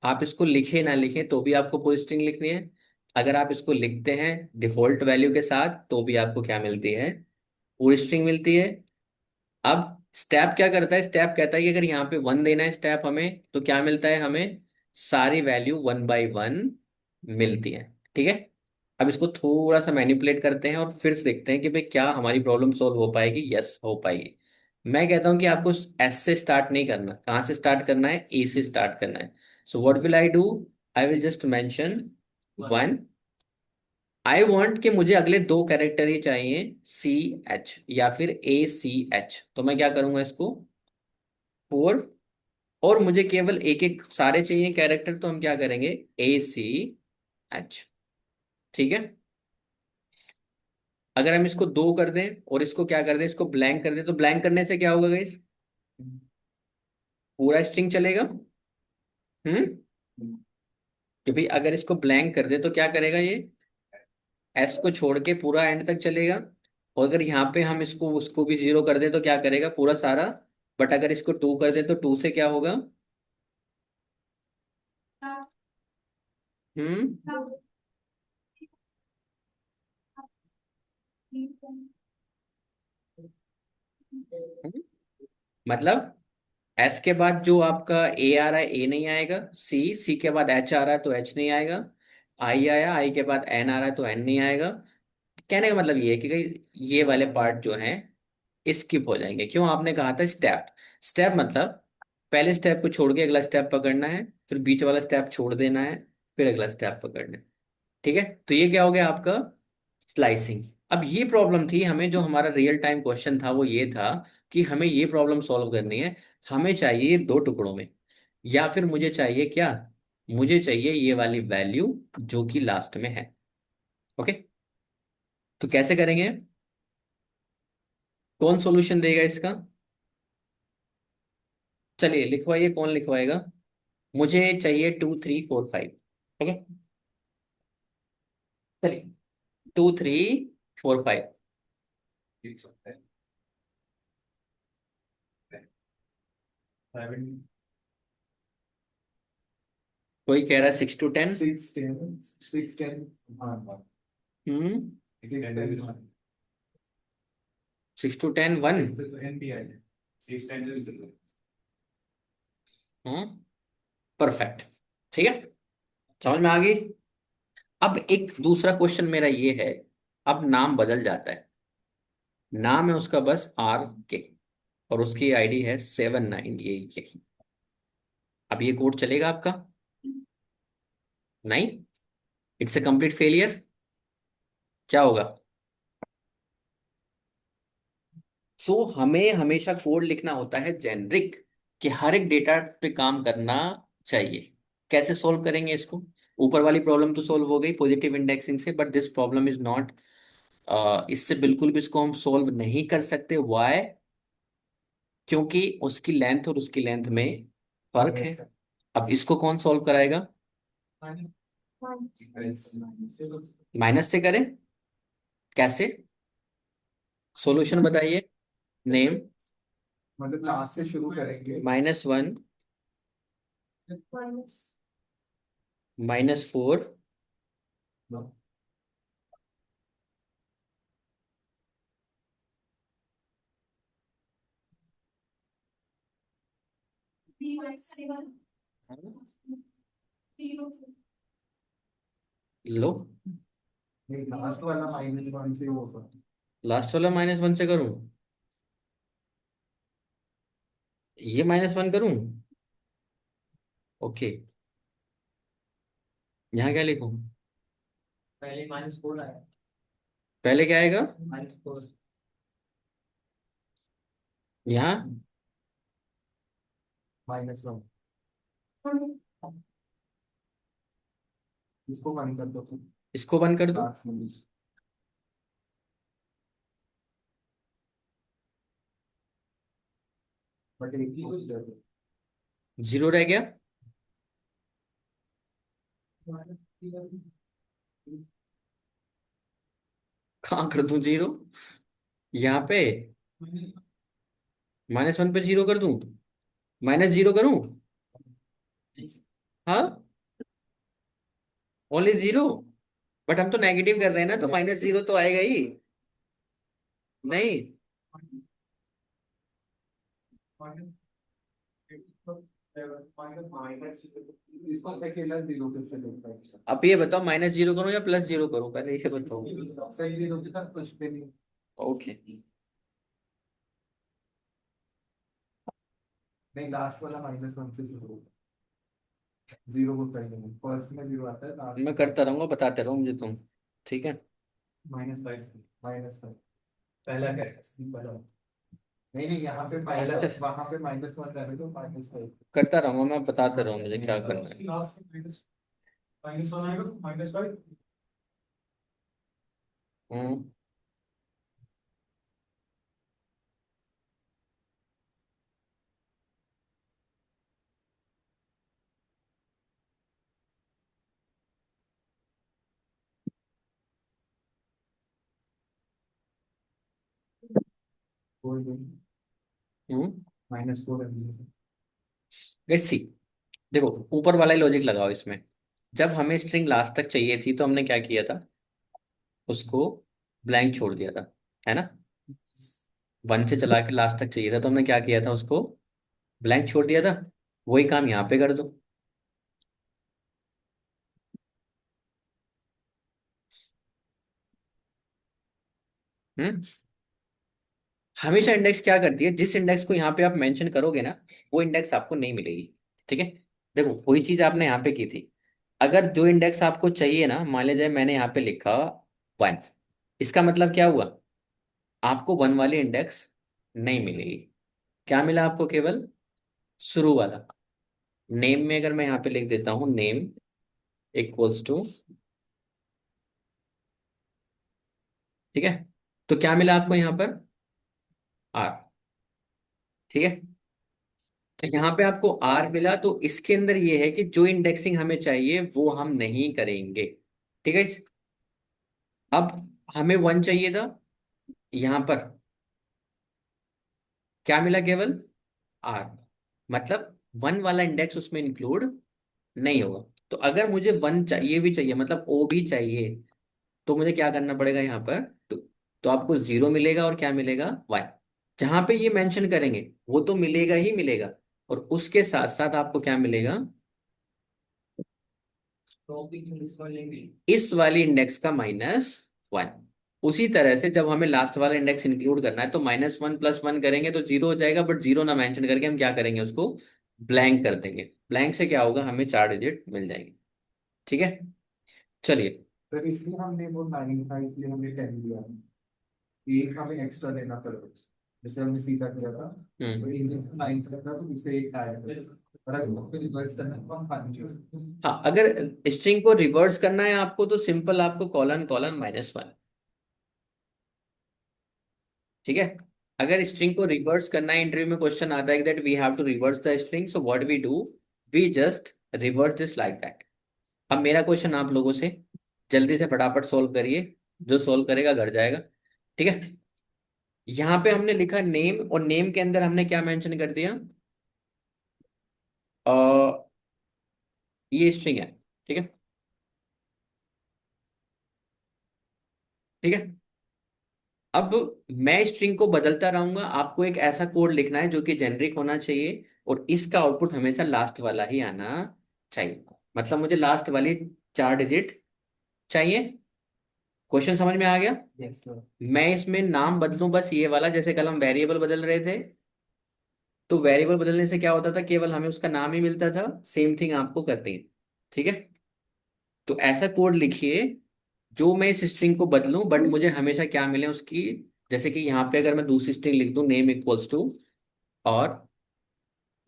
आप इसको लिखे ना लिखें तो भी आपको पूरी स्ट्रिंग लिखनी है। अगर आप इसको लिखते हैं डिफॉल्ट वैल्यू के साथ तो भी आपको क्या मिलती है? पूरी स्ट्रिंग मिलती है। अब स्टेप क्या करता है? स्टेप कहता है कि अगर यहाँ पे 1 देना है स्टेप हमें, तो क्या मिलता है हमें? सारी वैल्यू 1 बाई 1 मिलती है। ठीक है? अब इसको थोड़ा सा मैनिपुलेट करते हैं और फिर से देखते हैं कि भाई क्या हमारी प्रॉब्लम सॉल्व हो पाएगी। यस, हो पाएगी। मैं कहता हूं कि आपको एस से स्टार्ट नहीं करना। कहाँ से स्टार्ट करना है? ए से स्टार्ट करना है। सो what will I do? I will just mention 1। I want कि मुझे अगले 2 कैरेक्टर ही चाहिए, CH या फिर ACH। तो मैं क्या करूंगा इसको? 4। और मुझे केवल एक एक सारे चाहिए कैरेक्टर, तो हम क्या करेंगे? ACH। ठीक है? अगर हम इसको 2 कर दें और इसको क्या कर दें, इसको ब्लैंक कर दें, तो ब्लैंक करने से क्या होगा गाइस? पूरा स्ट्रिंग चलेगा। हम्म कि भाई अगर इसको ब्लैंक कर दे तो क्या करेगा ये, एस को छोड़ के पूरा एंड तक चलेगा। और अगर यहाँ पे हम इसको उसको भी जीरो कर दे तो क्या करेगा, पूरा सारा। बट अगर इसको टू कर दे तो टू से क्या होगा। हम्म। मतलब एस के बाद जो आपका ए आ रहा है ए नहीं आएगा, सी सी के बाद एच आ रहा है तो एच नहीं आएगा, आई आया आई के बाद एन आ रहा है तो एन नहीं आएगा। कहने का मतलब ये है कि ये वाले पार्ट जो हैं स्किप हो जाएंगे। क्यों, आपने कहा था स्टेप। स्टेप मतलब पहले स्टेप को छोड़ के अगला स्टेप पकड़ना है, फिर बीच वाला स्टेप छोड़ देना है, फिर अगला स्टेप पकड़ना है। ठीक है, तो ये क्या हो गया आपका स्लाइसिंग। अब ये प्रॉब्लम थी हमें, जो हमारा रियल टाइम क्वेश्चन था वो ये था कि हमें ये प्रॉब्लम सॉल्व करनी है। हमें चाहिए दो टुकड़ों में, या फिर मुझे चाहिए क्या, मुझे चाहिए ये वाली वैल्यू जो कि लास्ट में है। ओके, तो कैसे करेंगे, कौन सॉल्यूशन देगा इसका। चलिए लिखवाइए, कौन लिखवाएगा। मुझे चाहिए 2 3 4 5। ओके, चलिए 2 3 4 5। कोई कह रहा है 6 to 10।
6 10 6 10। हाँ।
हम्म।
6 10।
6 to 10 1।
6 10।
Hmm, perfect. ठीक है, समझ में आ गई। अब एक दूसरा क्वेश्चन मेरा ये है, अब नाम बदल जाता है। नाम है उसका बस आर के, और उसकी आईडी है 7 9, यही। अब ये कोड चलेगा आपका, नहीं, इट्स ए कंप्लीट फेलियर। क्या होगा। सो हमें हमेशा कोड लिखना होता है जेनरिक, कि हर एक डेटा पे काम करना चाहिए। कैसे सोल्व करेंगे इसको। ऊपर वाली प्रॉब्लम तो सोल्व हो गई पॉजिटिव इंडेक्सिंग से, but this problem is not. इससे बिल्कुल भी इसको हम सोल्व नहीं कर सकते। वाई, क्योंकि उसकी लेंथ और उसकी लेंथ में फर्क है। अब इसको कौन सॉल्व कराएगा। माइनस से करें, कैसे, सॉल्यूशन बताइए। नेम
मतलब लास्ट से शुरू करेंगे।
-1 -4 लो।
नहीं, लास्ट वाला -1 से होगा।
लास्ट वाला -1 से करूं, ये -1 करूं। ओके, यहाँ क्या लिखूं।
पहले -4 आया।
पहले क्या आएगा,
-4।
यहाँ।
-1। इसको बंद कर दो तुम।
इसको बंद कर दूं।
लास्ट में। बट एक ही कुछ कर दो।
जीरो रह गया। कहाँ कर दूं जीरो, यहाँ पे -1 पे जीरो कर दूं, -0 करूं। हाँ, ओनली जीरो। बट हम तो नेगेटिव कर रहे हैं ना, तो -0 तो आएगा ही। नहीं,
इसको अकेला जीरो पे चलेगा।
अब ये बताओ -0 करूं या +0 करूं, पहले ये बताओ।
सही जीरो के साथ कुछ भी नहीं।
ओके,
नहीं, लास्ट वाला -1 से शुरू होगा। जीरो को पहले नहीं, फर्स्ट में जीरो आता है, लास्ट
मैं
में
करता रहूंगा, बताते रहो मुझे तुम। ठीक है,
-5। -5 पहला क्या है, पहला। नहीं नहीं, यहाँ पे वहां पे -1 रहने दो, -5।
करता रहूंगा मैं, बताते रहो मुझे क्या करना है।
लास्ट में -1 आएगा, -5।
हम्म। हम्म।
-4
लेट्स सी। देखो, ऊपर वाला ही लॉजिक लगाओ इसमें। जब हमें स्ट्रिंग लास्ट तक चाहिए थी तो हमने क्या किया था, उसको ब्लैंक छोड़ दिया था, है ना। वन से चला के लास्ट तक चाहिए था तो हमने क्या किया था, उसको ब्लैंक छोड़ दिया था। वही काम यहाँ पे कर दो। हम्म। हमेशा इंडेक्स क्या करती है, जिस इंडेक्स को यहाँ पे आप मेंशन करोगे ना, वो इंडेक्स आपको नहीं मिलेगी। ठीक है। देखो, वही चीज आपने यहाँ पे की थी। अगर जो इंडेक्स आपको चाहिए ना, मान लीजिए मैंने यहाँ पे लिखा वन, इसका मतलब क्या हुआ, आपको वन वाली इंडेक्स नहीं मिलेगी। क्या मिला आपको, केवल शुरू वाला। नेम में अगर मैं यहाँ पे लिख देता हूँ नेम इक्वल्स टू, ठीक है, तो क्या मिला आपको यहाँ पर, आर। ठीक है। तो यहाँ पे आपको आर मिला, तो इसके अंदर ये है कि जो इंडेक्सिंग हमें चाहिए वो हम नहीं करेंगे। ठीक है। अब हमें वन चाहिए था, यहाँ पर क्या मिला, केवल आर। मतलब वन वाला इंडेक्स उसमें इंक्लूड नहीं होगा। तो अगर मुझे वन चाहिए भी चाहिए, मतलब ओ भी चाहिए, तो मुझे क्या करना पड़ेगा यहाँ पर, तो आपको जीरो मिलेगा और क्या मिलेगा, वन। जहां पे ये मेंशन करेंगे वो तो मिलेगा ही मिलेगा, और उसके साथ साथ आपको क्या मिलेगा, इस वाली इंडेक्स का -1। उसी तरह से जब हमें लास्ट वाला इंडेक्स इंक्लूड करना है तो -1 प्लस वन करेंगे तो जीरो हो जाएगा, बट जीरो ना मेंशन करके हम क्या करेंगे, उसको ब्लैंक कर देंगे। ब्लैंक से क्या होगा, हमें 4 डिजिट मिल जाएंगे। ठीक है। चलिए।
फिर इसलिए हमने वो 9 था, इसलिए हमने 10 दिया। एक हमें एक्स्ट्रा लेना पड़ेगा, जैसे हमने सीधा किया था। तो
हम्म।
इंग्लिश में 9 था तो इसे एक ऐड करें। और अगर हमको रिवर्स करना है तो हम खाली छोड़।
हाँ, अगर स्ट्रिंग को रिवर्स करना है आपको तो सिंपल, आपको कॉलन कॉलन -1। ठीक है। अगर स्ट्रिंग को रिवर्स करना है, इंटरव्यू में क्वेश्चन आता है that we have to reverse the string, so what we do, we just reverse this like that. अब मेरा क्वेश्चन आप लोगों से, जल्दी से फटाफट सोल्व करिए, जो सोल्व करेगा घर जाएगा। ठीक है। यहाँ पे हमने लिखा नेम, और नेम के अंदर हमने क्या मेंशन कर दिया, ये स्ट्रिंग है। ठीक है। ठीक है। अब मैं स्ट्रिंग को बदलता रहूंगा, आपको एक ऐसा कोड लिखना है जो कि जेनरिक होना चाहिए, और इसका आउटपुट हमेशा लास्ट वाला ही आना चाहिए। मतलब मुझे लास्ट वाली 4 डिजिट चाहिए। क्वेश्चन समझ में आ गया।
Yes sir.
मैं इसमें नाम बदलूं बस ये वाला, जैसे कल हम वेरिएबल बदल रहे थे, तो वेरिएबल बदलने से क्या होता था, केवल हमें उसका नाम ही मिलता था। सेम थिंग आपको करनी है। ठीक है। तो ऐसा कोड लिखिए जो मैं इस स्ट्रिंग को बदलूं बट मुझे हमेशा क्या मिले उसकी, जैसे कि यहाँ पे अगर मैं दूसरी स्ट्रिंग लिख दूं नेम इक्वल्स टू और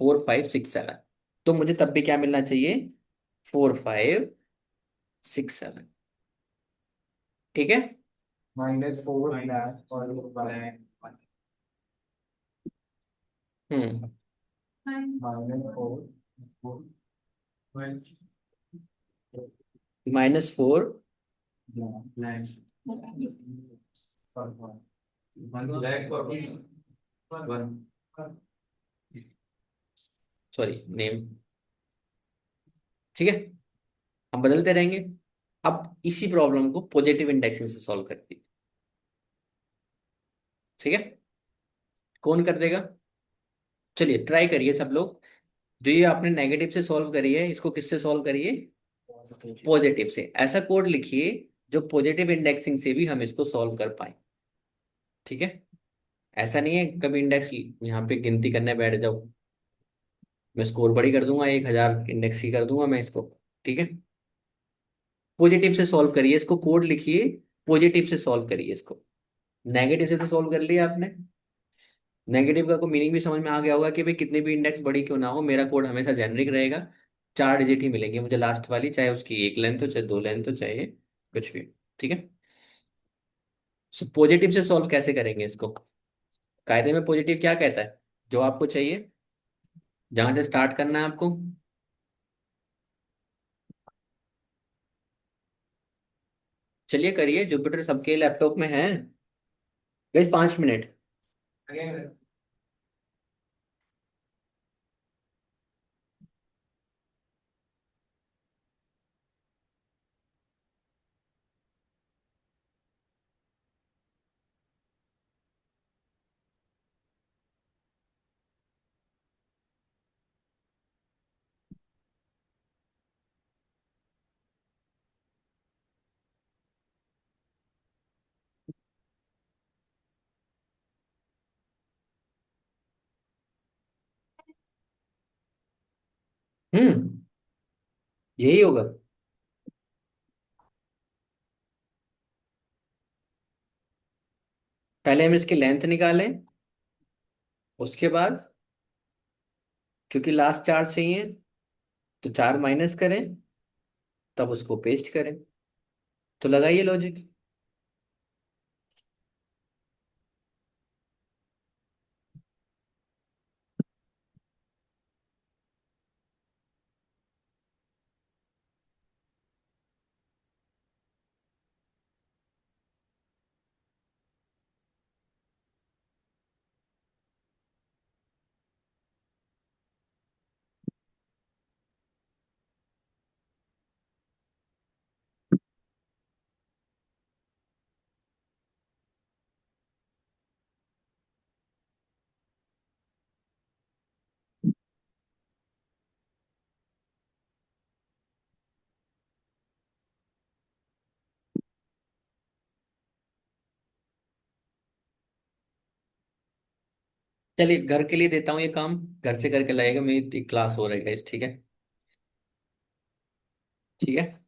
4567, तो मुझे तब भी क्या मिलना चाहिए, 4567। ठीक है।
-4 ब्लैक और ब्लैक।
हम्म।
-4
-4
ब्लैक।
ब्लैक और वन, सॉरी नेम। ठीक है। हम बदलते रहेंगे। अब इसी प्रॉब्लम को पॉजिटिव इंडेक्सिंग से सॉल्व करते हैं। ठीक है। कौन कर देगा, चलिए ट्राई करिए सब लोग। जो ये आपने नेगेटिव से सॉल्व करी है, इसको किससे सॉल्व करिए, पॉजिटिव से। ऐसा कोड लिखिए जो पॉजिटिव इंडेक्सिंग से भी हम इसको सॉल्व कर पाए। ठीक है। ऐसा नहीं है कभी इंडेक्स यहाँ पे गिनती करने बैठ जाओ, मैं स्कोर बड़ी कर दूंगा, 1000 इंडेक्स ही कर दूंगा मैं इसको। ठीक है। पॉजिटिव से सॉल्व करिए इसको, कोड लिखिए, पॉजिटिव से सॉल्व करिए इसको। नेगेटिव से तो सॉल्व कर लिया आपने। नेगेटिव का को मीनिंग भी समझ में आ गया होगा कि भाई कितनी भी इंडेक्स बड़ी क्यों ना हो, मेरा कोड हमेशा जेनरिक रहेगा। 4 डिजिट ही मिलेंगे मुझे लास्ट वाली, चाहे उसकी एक लेंथ हो, चाहे दो लेंथ हो, चाहे कुछ भी। ठीक है। सो पॉजिटिव से सॉल्व कैसे करेंगे इसको, कायदे में पॉजिटिव क्या कहता है, जो आपको चाहिए, जहां से स्टार्ट करना है आपको। चलिए करिए, जुपिटर सबके लैपटॉप में है। बस 5 मिनट। यही होगा। पहले हम इसकी लेंथ निकालें, उसके बाद क्योंकि लास्ट चार चाहिए तो चार माइनस करें, तब उसको पेस्ट करें। तो लगाइए लॉजिक। चलिए घर के लिए देता हूँ ये काम, घर से करके लगेगा, मेरी एक क्लास हो रहेगा इस, ठीक है। ठीक है।